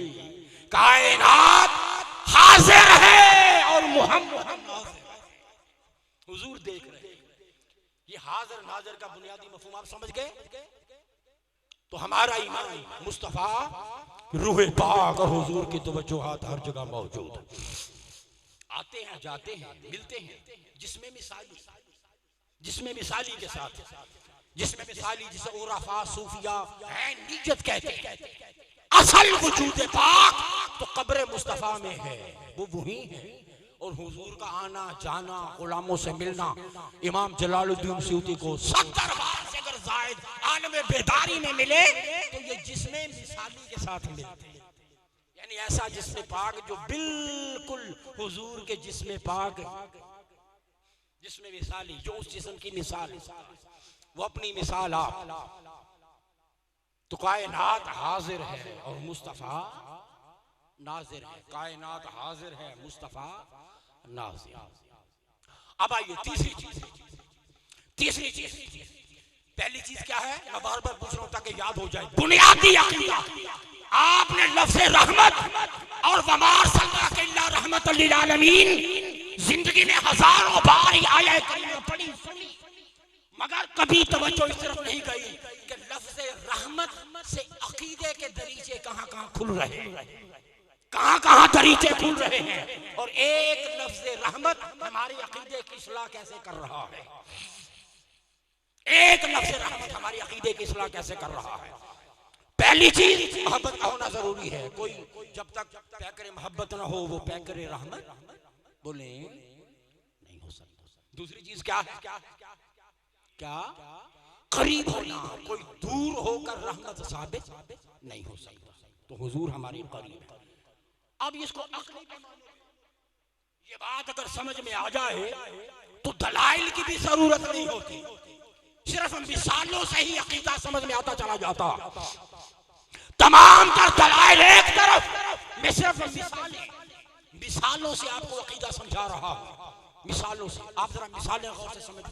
कायनात हाजिर है और मोहम्मद हुजूर देख रहे हैं। ये हाजिर नाजिर का बुनियादी मफहूम आप समझ गए? तो हमारा ईमान मुस्तफा, रूह पाक और हुजूर की तवज्जुहात हर जगह मौजूद है। आते हैं, जाते हैं, मिलते हैं, जिसमें मिसाली के साथ, जिसमें मिसाली, जिसे उराफा सूफिया है निजत कहते हैं। असल वजूद पाक तो कब्र मुस्तफा में है, वो वही है। और हुजूर का आना जाना, गुलामों से मिलना, इमाम जलालुद्दीन सूती को 70 बार से अगर जायद आलम बेदारी में मिले तो ये जिसमें मिसाली के साथ मिलते हैं। यानी ऐसा जिस्म पाक जो बिल्कुल हुजूर के जिस्म पाक, जिसमें मिसाली, जो उस जिस्म की मिसाल, वो अपनी मिसाल आप। तो कायनात हाजिर है और मुस्तफा नाजिर है। कायनात हाजिर है, मुस्तफा नाजिर। अब आइए तीसरी चीज। पहली चीज क्या है? मैं बार बार पूछ रहा हूं ताकि याद हो जाए। बुनियादी अकीदा। आपने लफ्ज़ रहमत और वमा अरसलनाका इल्ला रहमतल लिल आलमीन जिंदगी में हजारों बार आया करीमा पढ़ी सुनी, मगर कभी तवज्जो इस तरफ नहीं गई कि लफ्ज़ रहमत से अकीदे के दरीचे कहां कहां खुल रहे हैं, कहां कहां दरीचे खुल रहे हैं। और एक लफ्ज़ रहमत हमारे अकीदे की इस्लाह कैसे कर रहा है, एक लफ्ज़ रहमत हमारी अकीदे की इस्लाह कैसे कर रहा है। पहली चीज मोहब्बत का होना जरूरी है। कोई जब तक पैकर मोहब्बत ना हो वो पैकर रहमत बोले नहीं हो सकता। दूसरी चीज क्या है, क्या करीब होना, कोई दूर होकर रहमत साबित नहीं हो सकता। तो हुजूर हमारे करीब है। अब इसको अक्ली ये बात अगर समझ में आ जाए तो दलाइल की भी जरूरत नहीं होती, सिर्फ मिसालों से ही अकीदा समझ में आता चला जाता। तमाम तर दलाइल एक तरफ, मैं सिर्फ मिसालों से आपको अकीदा समझा रहा हूं, मिसालों से। आप जरा मिसालें गौर से समझ।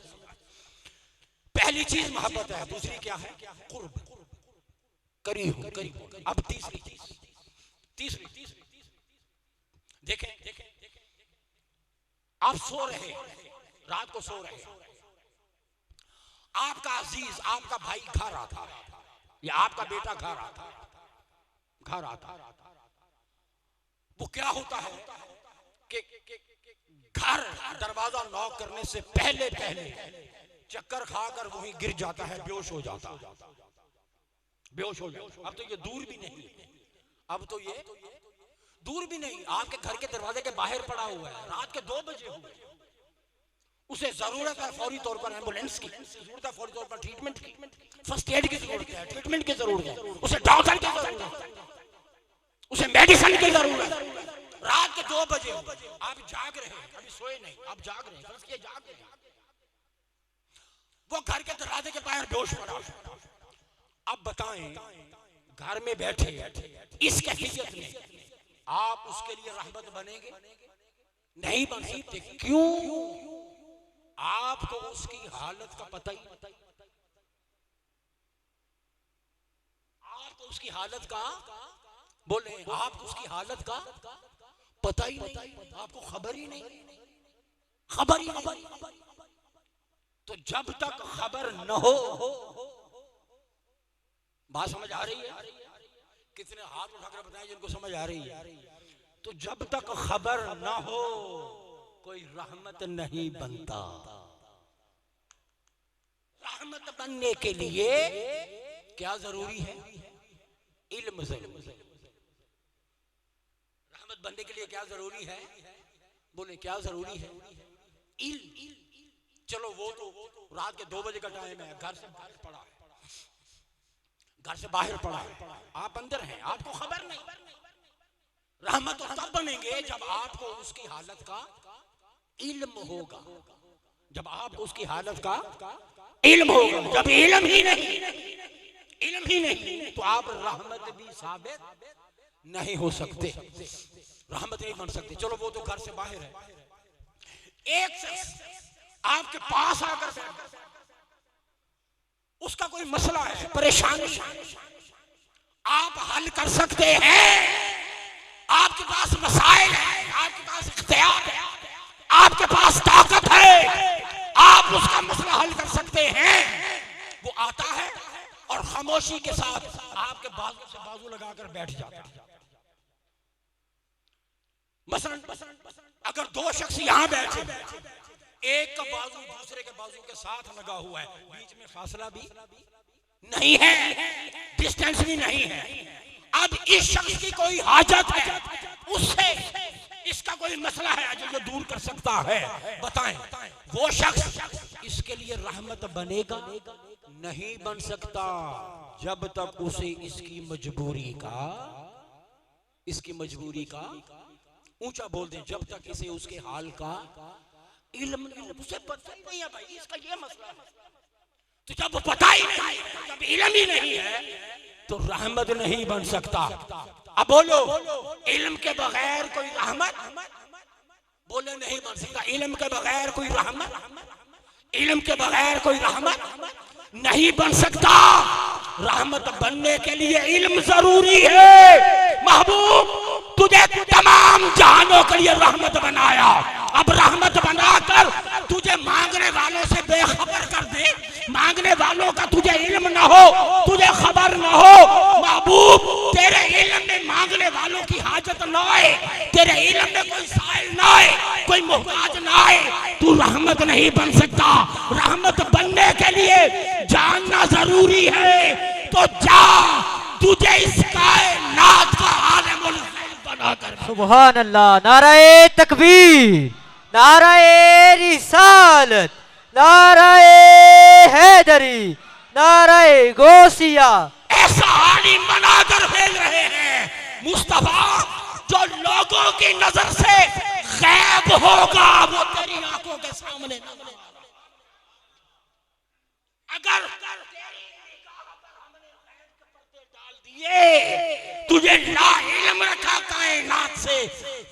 पहली चीज मोहब्बत है, दूसरी क्या है, कुर्ब, करीब। अब तीसरी देखें, आप सो रहे, रात को सो रहे, आपका अजीज, आपका भाई घर आता या आपका बेटा घर आता, वो क्या होता है कि घर दरवाजा नॉक करने से पहले चक्कर खाकर वहीं गिर जाता है, बेहोश हो जाता। अब तो ये दूर भी नहीं, आपके घर के दरवाजे के बाहर पड़ा हुआ है, रात के 2 बजे हुए, उसे जरूरत है फौरी तौर पर एम्बुलेंस की, जरूरत है फौरी तौर पर ट्रीटमेंट की, फर्स्ट एड की जरूरत है, ट्रीटमेंट की जरूरत है, उसे डॉक्टर की जरूरत है, उसे मेडिसिन की जरूरत है। रात के 2 बजे आप जाग रहे हैं, अभी सोए नहीं, आप जाग रहे हैं, वो घर के दरवाजे के बाहर बेहोश पड़ा। अब बताएं, घर में बैठे इस कैफियत में आप उसके लिए रहमत बनेंगे? नहीं बन सकते। क्यों? आपको उसकी हालत का पता ही, आपको उसकी हालत का, बोले आपको उसकी हालत का पता ही नहीं, आपको खबर ही नहीं। तो जब तक खबर न हो, बात समझ आ रही है? कितने हाथ उठाकर बताएं जिनको समझ आ रही है? तो जब तक खबर न हो कोई रहमत नहीं बनता। रहमत बनने के लिए क्या जरूरी है? इल्म जरूरी। रहमत बनने के लिए क्या जरूरी है? बोले क्या जरूरी है? इल्म। चलो वो तो रात के 2 बजे का टाइम है, घर से बाहर पड़ा है, घर से बाहर पड़ा है, आप अंदर हैं, आपको खबर नहीं। रहमत तो तब बनेंगे जब आपको उसकी हालत का इल्म होगा, जब आपको उसकी हालत का इल्म होगा। जब इल्म ही नहीं तो आप रहमत भी साबित नहीं हो सकते, रहमत नहीं बन सकते। चलो वो तो घर से बाहर है, एक शख्स आपके पास आकर बैठ, उसका कोई मसला है, परेशानी, आप हल कर सकते हैं। आपके पास मसाइल है, आपके पास इख्तियार है, आपके पास ताकत है, आप उसका मसला हल कर सकते हैं। वो आता है और खामोशी के साथ आपके बाजू से बाजू लगाकर बैठ जाता है। मसलन अगर 2 शख्स यहां बैठे, एक का बाजू दूसरे के बाजू के साथ लगा हुआ है, बीच में फासला भी नहीं है, डिस्टेंस भी नहीं है। अब इस शख्स की कोई हाजत है, उससे इसका कोई मसला है जो ये दूर कर सकता है, बताएं वो शख्स इसके लिए रहमत बनेगा? नहीं बन सकता जब तक उसे इसकी मजबूरी का ऊंचा बोल दें, जब तक इसे उसके हाल का इल्म नहीं, उसे पता ही नहीं है भाई इसका ये मसला है। तो जब पता ही नहीं, जब इल्म ही नहीं है तो रहमत नहीं बन सकता। अब बोलो इल्म के बगैर कोई रहमत, बोले नहीं बन सकता। इल्म के बगैर कोई रहमत, इल्म के बगैर कोई रहमत नहीं बन सकता। रहमत बनने के लिए इल्म जरूरी है। महबूब तुझे तमाम जहानों के लिए रहमत बनाया, अब रहमत बनाकर तुझे मांगने वालों से बेखबर कर दे, मांगने वालों का तुझे इल्म न हो, तुझे खबर न हो। महबूब नहीं बन सकता। रहमत बनने के लिए जानना जरूरी है। तो जा, तुझे इस कायनात का आलिमुल गैब बनाकर। सुभान अल्लाह। नाराए तकबीर, नाराए रिसालत, नाराए हैदरी, नाराए गौसिया। ऐसा आलिम बनाकर भेज रहे हैं मुस्तफा, जो लोगों की नजर से गैब होगा, वो तेरी आंखों के सामने न बने। अगर डाल दिए, तुझे ला इल्म रखा कायनात से,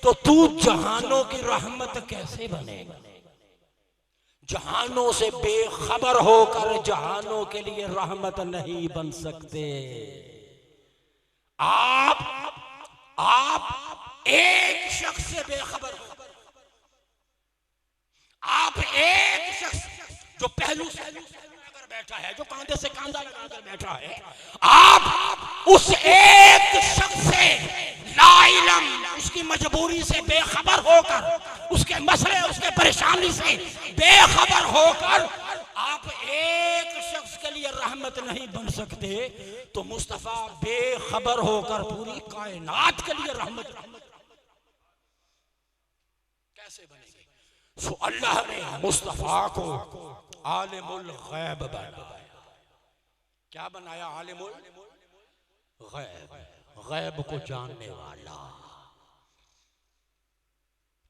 तो तू जहानों की रहमत कैसे बनेगा? जहानों से बेखबर होकर जहानों के लिए रहमत नहीं बन सकते। आप एक शख्स से बेखबर हो, आप एक शख्स जो पहलू से लगाकर बैठा है, जो कांधे से कांधा लगाकर बैठा है, आप उस एक शख्स से लाइलम, उसकी मजबूरी से बेखबर होकर, उसके मसले, उसके परेशानी से बेखबर होकर आप एक शख्स के लिए रहमत नहीं बन सकते, तो मुस्तफा बेखबर होकर पूरी कायनात के लिए रहमत कैसे बनेगी? सो अल्लाह ने मुस्तफा को आलिमुल गैब बनाया। क्या बनाया? आलिमुल गैब, गैब को जानने वाला।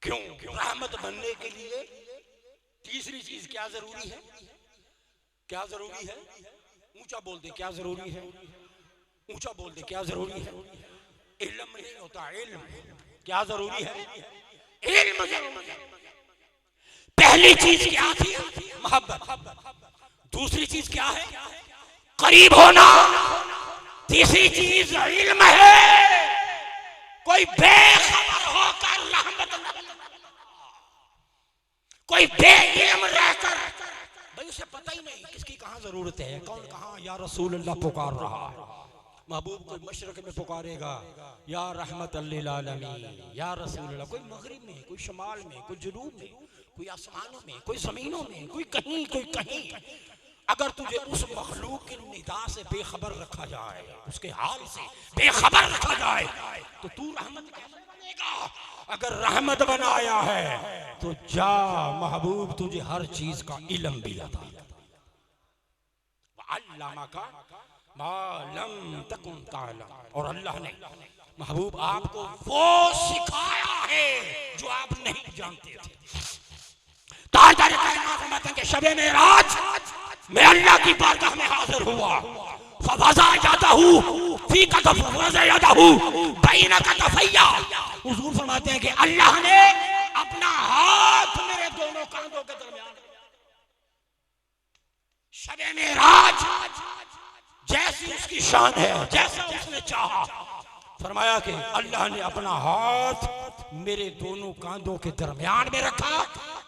क्यों? रहमत बनने के लिए तीसरी चीज क्या जरूरी है? क्या जरूरी है? ऊंचा बोल दे, क्या जरूरी है? ऊंचा बोल दे, क्या जरूरी है? इल्म नहीं होता, इल्म। क्या जरूरी है? इल्म जरूरी है। पहली चीज क्या थी? मोहब्बत। दूसरी चीज क्या है? करीब होना। तीसरी चीज इल्म है। कोई बेखबर होकर रहमत नहीं, कोई बेइल्म रहकर, भाई उसे पता ही नहीं किसकी कहां जरूरत है, कौन कहां या रसूल अल्लाह पुकार रहा है। महबूब कोई मशरक में पुकारेगा या रहमत लिल आलमीन या रसूल अल्लाह, कोई मगरिब में, कोई शमाल में, कोई जुनूब में, कोई आसमानों में, कोई जमीनों में, कोई कहीं कोई कहीं। अगर तुझे उस मखलूक की निदा से बेखबर रखा जाए, उसके हाल से बेखबर रखा जाए, तो तू रहमत कैसे बनेगा? अगर रहमत बनाया है तो जा, महबूब तुझे हर चीज का इल्म भी अता अल्लामा का मालम तकुन तालम। और अल्लाह ने महबूब आपको वो सिखाया है जो आप नहीं जानते थे। ताजदार कायनात फरमाते हैं कि शबे मेराज मैं अल्लाह की बारगाह में हाजिर हुआ, फवज़ा यदहू फी कतफ़ यदहू बैन कतफ़ैया। हुजूर फरमाते हैं कि अल्लाह ने अपना हाथ मेरे दोनों कांधों के दरमियान। शबे मेराज जैसी उसकी शान है, जैसा उसने चाहा, फरमाया कि अल्लाह ने अपना हाथ मेरे दोनों कांधों के दरमियान में रखा।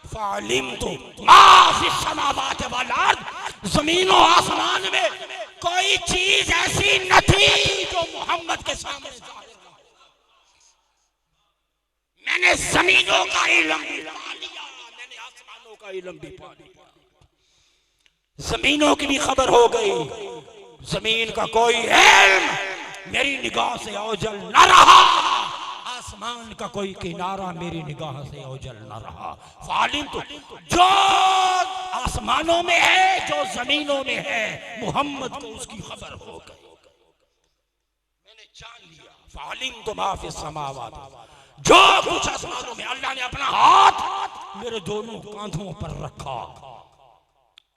फालिमतु मा फिस समावाति वल अर्द, जमीनों आसमान में कोई चीज ऐसी न थी जो मोहम्मद के सामने जाहिर न हो। मैंने जमीनों का इल्म भी पा लिया, मैंने आसमानों का इल्म भी पा लिया। जमीनों की भी खबर हो गई, जमीन का कोई इल्म मेरी निगाह से ओझल न रहा, आसमान का कोई किनारा मेरी निगाह से ओझल न रहा। फालिम तो जो आसमानों में है, जो जमीनों में है, मोहम्मद को उसकी खबर हो गई, मैंने जान लिया। फालिम तो माफी समावात, जो कुछ आसमानों में, अल्लाह ने अपना हाथ मेरे दोनों कांधों पर रखा।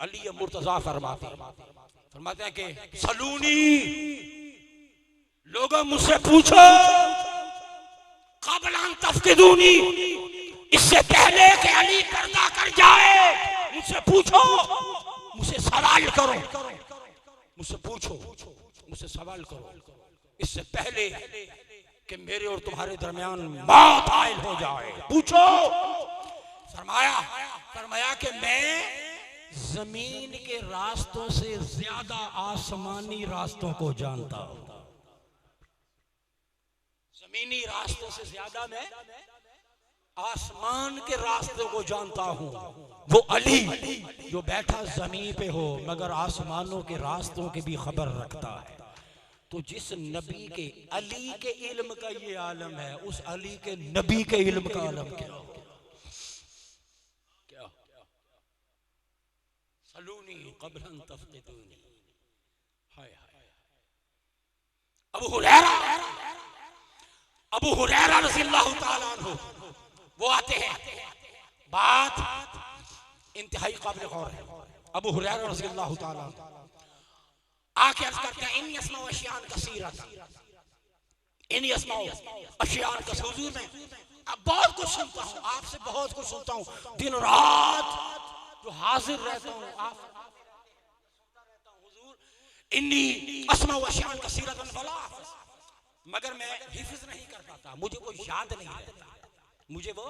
अली मुर्तजा फरमाते हैं कि सलूनी, लोगों मुझसे पूछो, क़ब्ल तफ़क़िदूनी, इससे पहले कि अली पर्दा कर जाए मुझसे पूछो, मुझसे सवाल करो, मुझसे पूछो, मुझसे सवाल करो, इससे पहले कि मेरे और तुम्हारे दरमियान मौत आयल हो जाए, पूछो। फरमाया कि मैं जमीन के रास्तों से ज्यादा आसमानी रास्तों को जानता हूं। जमीनी रास्तों से ज्यादा मैं आसमान के रास्ते को जानता हूं, वो अली जो बैठा जमीन पे हो मगर आसमानों के रास्तों की भी खबर रखता है। तो जिस नबी के अली के इल्म का ये आलम है, उस अली के नबी के इल्म का आलम क्या हो? क्या सलूनी क़ब्लन तफ़क़िदूनी। हाय हाय। अबू हुरैरा रज़ियल्लाहु ताला अन्हु वो आते हैं, बात इंतहाई काबिल गौर है। अबू हुरैरा रज़ियल्लाहु ताला आके अर्ज़ करते हैं, इन्नी अस्माउ अशियान कसीरतन, इन्नी अस्माउ अशियान कसीरतन। हुजूर मैं अब बहुत कुछ सुनता हूँ, आपसे बहुत कुछ सुनता हूँ, दिन रात जो हाजिर रहता हूँ आप हुजूर, इन्नी अस्माउ अशियान कसीरतन फला, मगर मैं हिफ्ज़ नहीं कर पाता, मुझे कोई याद नहीं रहता। मुझे वो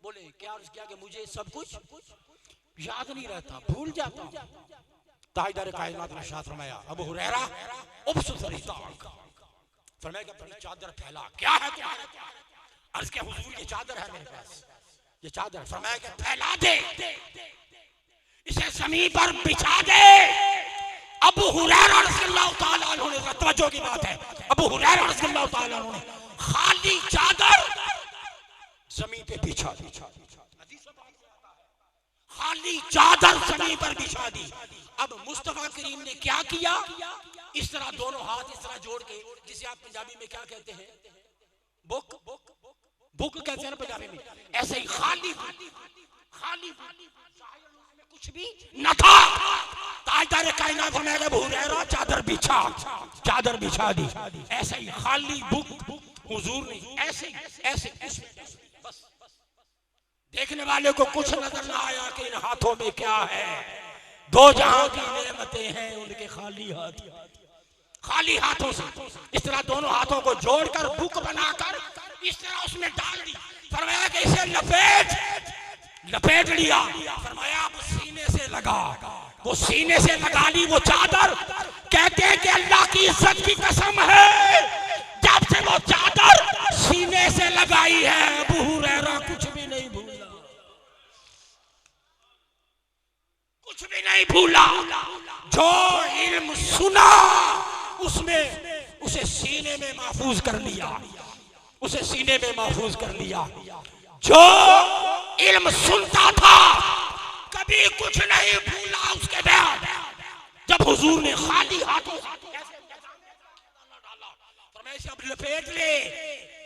बोले क्या अर्ज़ किया कि मुझे सब कुछ याद नहीं रहता, भूल जाता हूँ। ताजदार कायनात ने इरशाद फरमाया, अबू हुरैरा उबसुत रिज़ाक, फरमाया कि अपनी चादर फैला। क्या है तुम्हारे? अर्ज़ किया हुजूर ये चादर है मेरे पास, ये चादर। फरमाया कि फैला दे, इसे ज़मीन पर बिछा दे। अबू हुरैरा रज़ियल्लाहु ताला अन्हु ने, तवज्जो की बात है, अबू हुरैरा रज़ियल्लाहु ताला अन्हु ने खाली चादर ज़मीन पे बिछा दी, खाली चादर ज़मीन पर बिछा दी। अब मुस्तफा करीम ने क्या किया? इस तरह दोनों हाथ इस तरह जोड़ के, जिसे आप पंजाबी में क्या कहते हैं, बुक बुक कहते हैं ना पंजाबी में, ऐसे ही खाली खाली कुछ भी न था। ताजदार कायनात फरमाया अबू हुरैरा चादर बिछा, चादर बिछा दी। ऐसे ही खाली बुक हुजूर ने ऐसे ऐसे बस देखने वाले को कुछ नजर ना आया कि इन हाथों में क्या है। दो जहां की नेमतें हैं उनके खाली हाथ, खाली हाथों से इस तरह दोनों हाथों को जोड़कर बुक बनाकर इस तरह उसमें डाल दी। फरमाया कि इसे लपेट लिया। फरमाया अब सीने से लगा, वो सीने से लगा ली वो चादर। कहते हैं कि अल्लाह की इज्जत की कसम है, जब से वो चादर सीने से लगाई है अबू हुरैरा कुछ भी नहीं भूला, कुछ भी नहीं भूला। जो इल्म सुना उसमें उसे सीने में महफूज कर लिया, उसे सीने में महफूज कर लिया। जो इल्म सुनता था कभी कुछ नहीं भूला। उसके बाद जब हुजूर ने खाली हाथों फरमाया अब लपेट ले,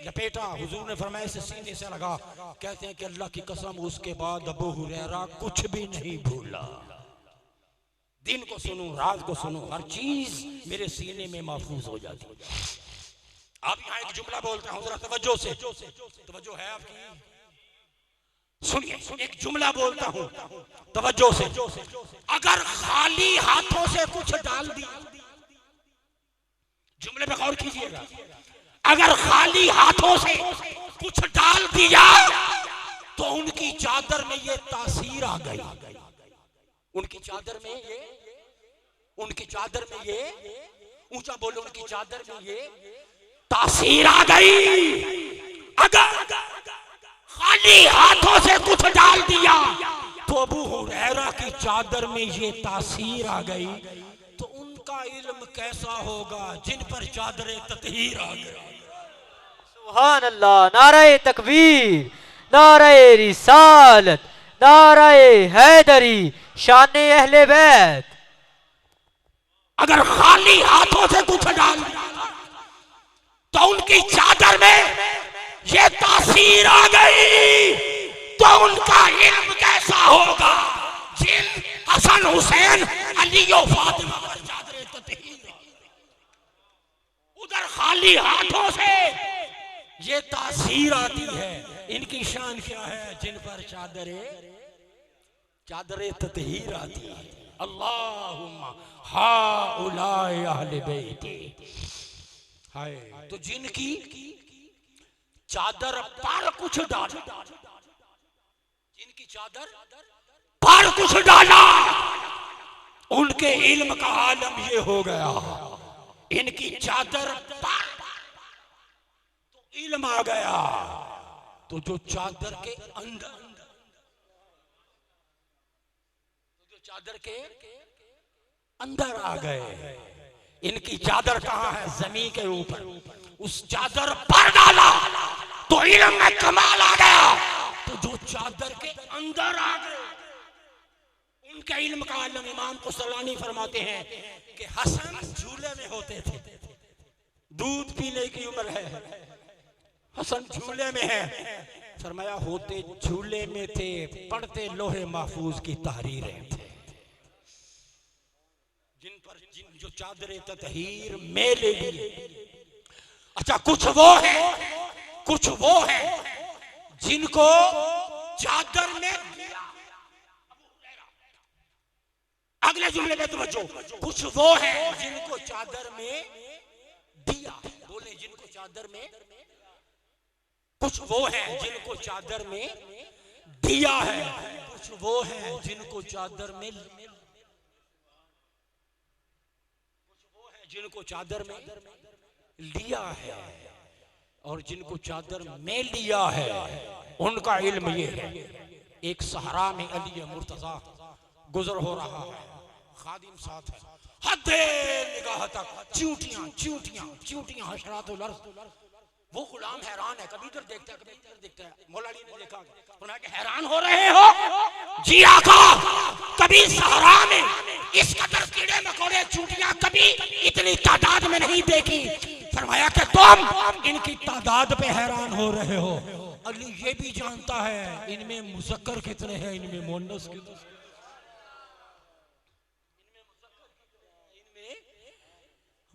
लपेटा। हुजूर ने फरमाया से सीने से लगा। कहते हैं कि अल्लाह की कसम उसके बाद अबू हुरैरा कुछ भी नहीं भूला। दिन को सुनूं रात को सुनूं, हर चीज मेरे सीने में महफूज हो जाती। अब यहाँ एक जुमला बोलता हूं, जरा तवज्जो से, तवज्जो है आपकी, सुनिए। एक जुमला बोलता हूं तवज्जो से। अगर खाली हाथों से कुछ डाल दिया, जुमले पे गौर कीजिएगा, अगर खाली हाथों से कुछ डाल दिया तो उनकी चादर में ये तासीर आ गई, उनकी चादर में ये, उनकी चादर में ये, ऊंचा बोलो, उनकी चादर में ये तासीर आ गई। अगर खाली हाथों से कुछ डाल दिया तो अबू हुरैरा की चादर में ये तासीर आ गई, तो उनका इल्म कैसा होगा जिन पर चादर ततहीर आ गई। सुभान अल्लाह, नारे तकबीर, नारे रिसालत, नारे हैदरी, शाने अहले बैत। अगर खाली हाथों से कुछ डाल दिया तो उनकी चादर में ये तासीर आ गई, तो उनका इल्म कैसा होगा जिन हसन हुसैन अली और फातिमा पर चादर ततहीर। उधर खाली हाथों से ये तासीर आती है, इनकी शान क्या है जिन पर चादर ततहीर आती है। अल्लाहुम्मा हाउलाए अहले बैती। हाय, तो जिनकी चादर पर कुछ डाला, जिनकी चादर पर कुछ डाला उनके इल्म का आलम ये हो गया। इनकी चादर पर तो इल्म आ गया, तो जो चादर के अंदर, चादर के अंदर आ गए, इनकी चादर कहां है? जमीन के ऊपर। उस चादर पर डाला तो इल्म में कमाल आ गया। तो जो चादर के अंदर आ गए उनके इल्म का आलम। इमाम कुसलानी फरमाते हैं कि हसन झूले में होते थे, दूध पीने की उम्र है, हसन झूले में है। फरमाया होते झूले में थे, पढ़ते लोहे महफूज की तहरीरें थे, जिन जो चादरें ततहीर में ले ली। अच्छा, कुछ वो है जिनको चादर में, अगले जुमले में तवज्जो, कुछ वो है जिनको चादर में दिया। बोले जिनको चादर में, कुछ वो है जिनको चादर में दिया है, कुछ वो है जिनको चादर में, जिनको चादर में लिया है, और जिनको चादर में लिया है उनका इल्म ये है। एक सहरा में अली मुर्तजा गुजर हो रहा है, खादिम साथ है, हद्दे निगाह तक चींटियां चींटियां चींटियां, हशरातुल अर्ज़। वो गुलाम हैरान है, कभी इधर देखता है कभी इधर देखता है। मौला अली ने देखा, उन्होंने कहा हैरान हो रहे हो? जी आका, कभी सहरा में इस कदर कीड़े मकोड़े चींटियां कभी इतनी तादाद में नहीं देखी। फरमाया कि तुम इनकी तादाद पे हैरान हो रहे हो। अली ये भी जानता है इनमें मुज़क्कर कितने हैं, इनमें मुअन्नस कितने,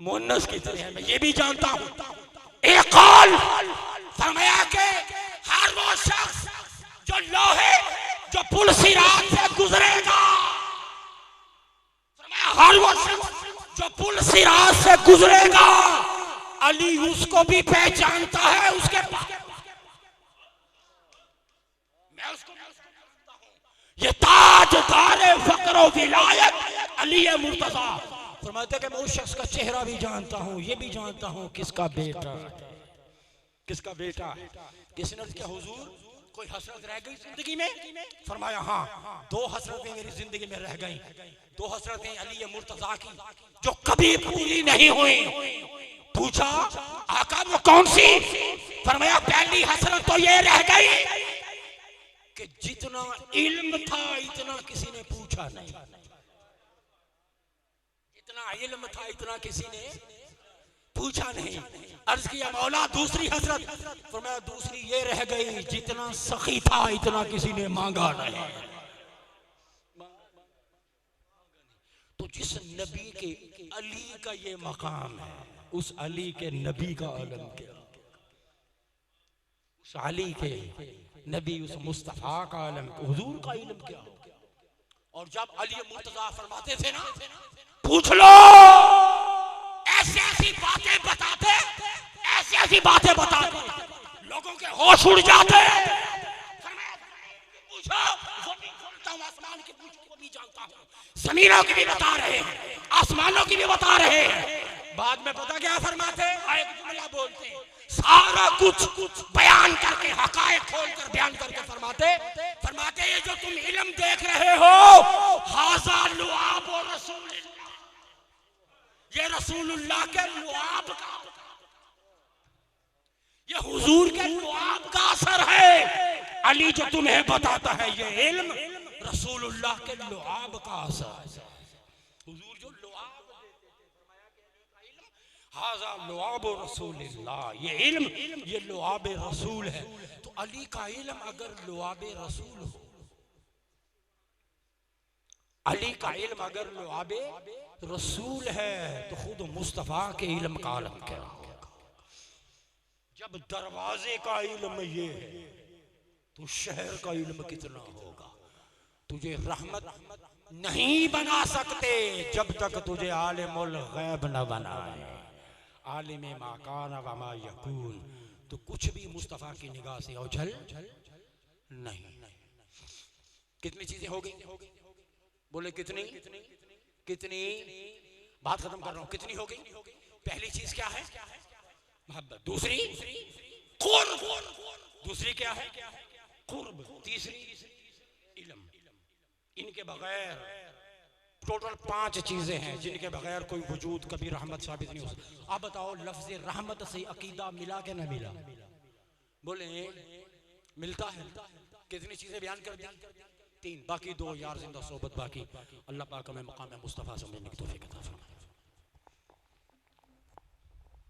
मुअन्नस कितने हैं, मैं ये भी जानता हूं। एक कौल फरमाया कि हर वो शख्स जो पुल सिरात से गुजरेगा, फरमाया हर वो शख्स जो पुल सिरात से गुजरेगा, अली उसको भी पहचानता है। उसके मैं उसको जानता हूं। ये ताजदार फक्र व विलायत अली मुर्तजा। फरमाते कि मैं उस शख्स का चेहरा भी जानता हूँ, ये भी जानता हूँ किसका बेटा, किसका बेटा। किसने क्या हुजूर कोई हसरत रह गई जिंदगी में? फरमाया हाँ, दो हसरतें मेरी जिंदगी में रह गई, दो हसरतें अली मुर्तजा की जो कभी पूरी नहीं हुई। पूछा आका वो कौन सी? फरमाया पहली हसरत तो ये रह गई कि जितना इल्म था इतना किसी ने पूछा नहीं, इतना इल्म था इतना किसी ने पूछा नहीं। अर्ज किया मौला दूसरी हसरत? फरमाया दूसरी ये रह गई जितना सखी था इतना किसी ने मांगा नहीं। तो जिस नबी के अली का ये मकाम है, उस अली के नबी का आलम क्या, उस अली के नबी उस मुस्तफा का आलम, हुजूर का इल्म क्या। और जब अली मुर्तजा फरमाते थे ना, पूछ लो, ऐसी ऐसी बातें बताते, ऐसी ऐसी बातें बताते, लोगों के होश उड़ जाते। पूछो, वो भी जानता हूँ, आसमान की पूछो वो भी जानता हूँ, जमीनों की भी बता रहे हैं, आसमानों की भी बता रहे हैं। बाद में पता क्या फरमाते? एक जुमला बोलते हैं, सारा कुछ बयान करके हकायक खोलकर बयान करके फरमाते ये जो तुम इल्म देख रहे हो, हाज़ा लुआब और रसूलुल्लाह, ये रसूलुल्लाह के लुआब का, ये हुजूर के लुआब का असर है। अली जो तुम्हें बताता है ये इल्म रसूलुल्लाह के लुआब का असर है। हुजूर जो लुआब हाज़ा लुआब रसूलुल्लाह, ये इल्म ये लुआब रसूल है। तो अली का इल्म अगर लुआब रसूल हो, अली का इल्म अगर लुआब रसूल है, तो खुद मुस्तफा के इल्म का आलम क्या होगा। जब दरवाजे का इल्म ये है तो शहर का इल्म कितना होगा। तुझे रहमत नहीं बना सकते जब तक तुझे आलिमुल गैब न बनाए, आलिम मा कान व मा यकून। तो कुछ भी मुस्तफा की निगाह से ओझल नहीं। कितनी चीजें हो गई? बोले कितनी कितनी? बात खत्म कर रहा हूं। कितनी हो गई? पहली चीज क्या है? मोहब्बत। दूसरी कुर्ब, दूसरी क्या है? कुर्ब। तीसरी इल्म। इनके बगैर टोटल 5 चीजें हैं जिनके बगैर कोई वजूद कभी रहमत साबित नहीं हो सकता। आप बताओ लफ्ज रहमत से अकीदा मिला के ना मिला? बोले मिलता है। कितनी चीजें बयान कर दी? 3, बाकी 2 यार जिंदा सोबत बाकी। अल्लाह पाक हमें मकाम मुस्तफ़ा समझने की तौफीक अता फरमाए।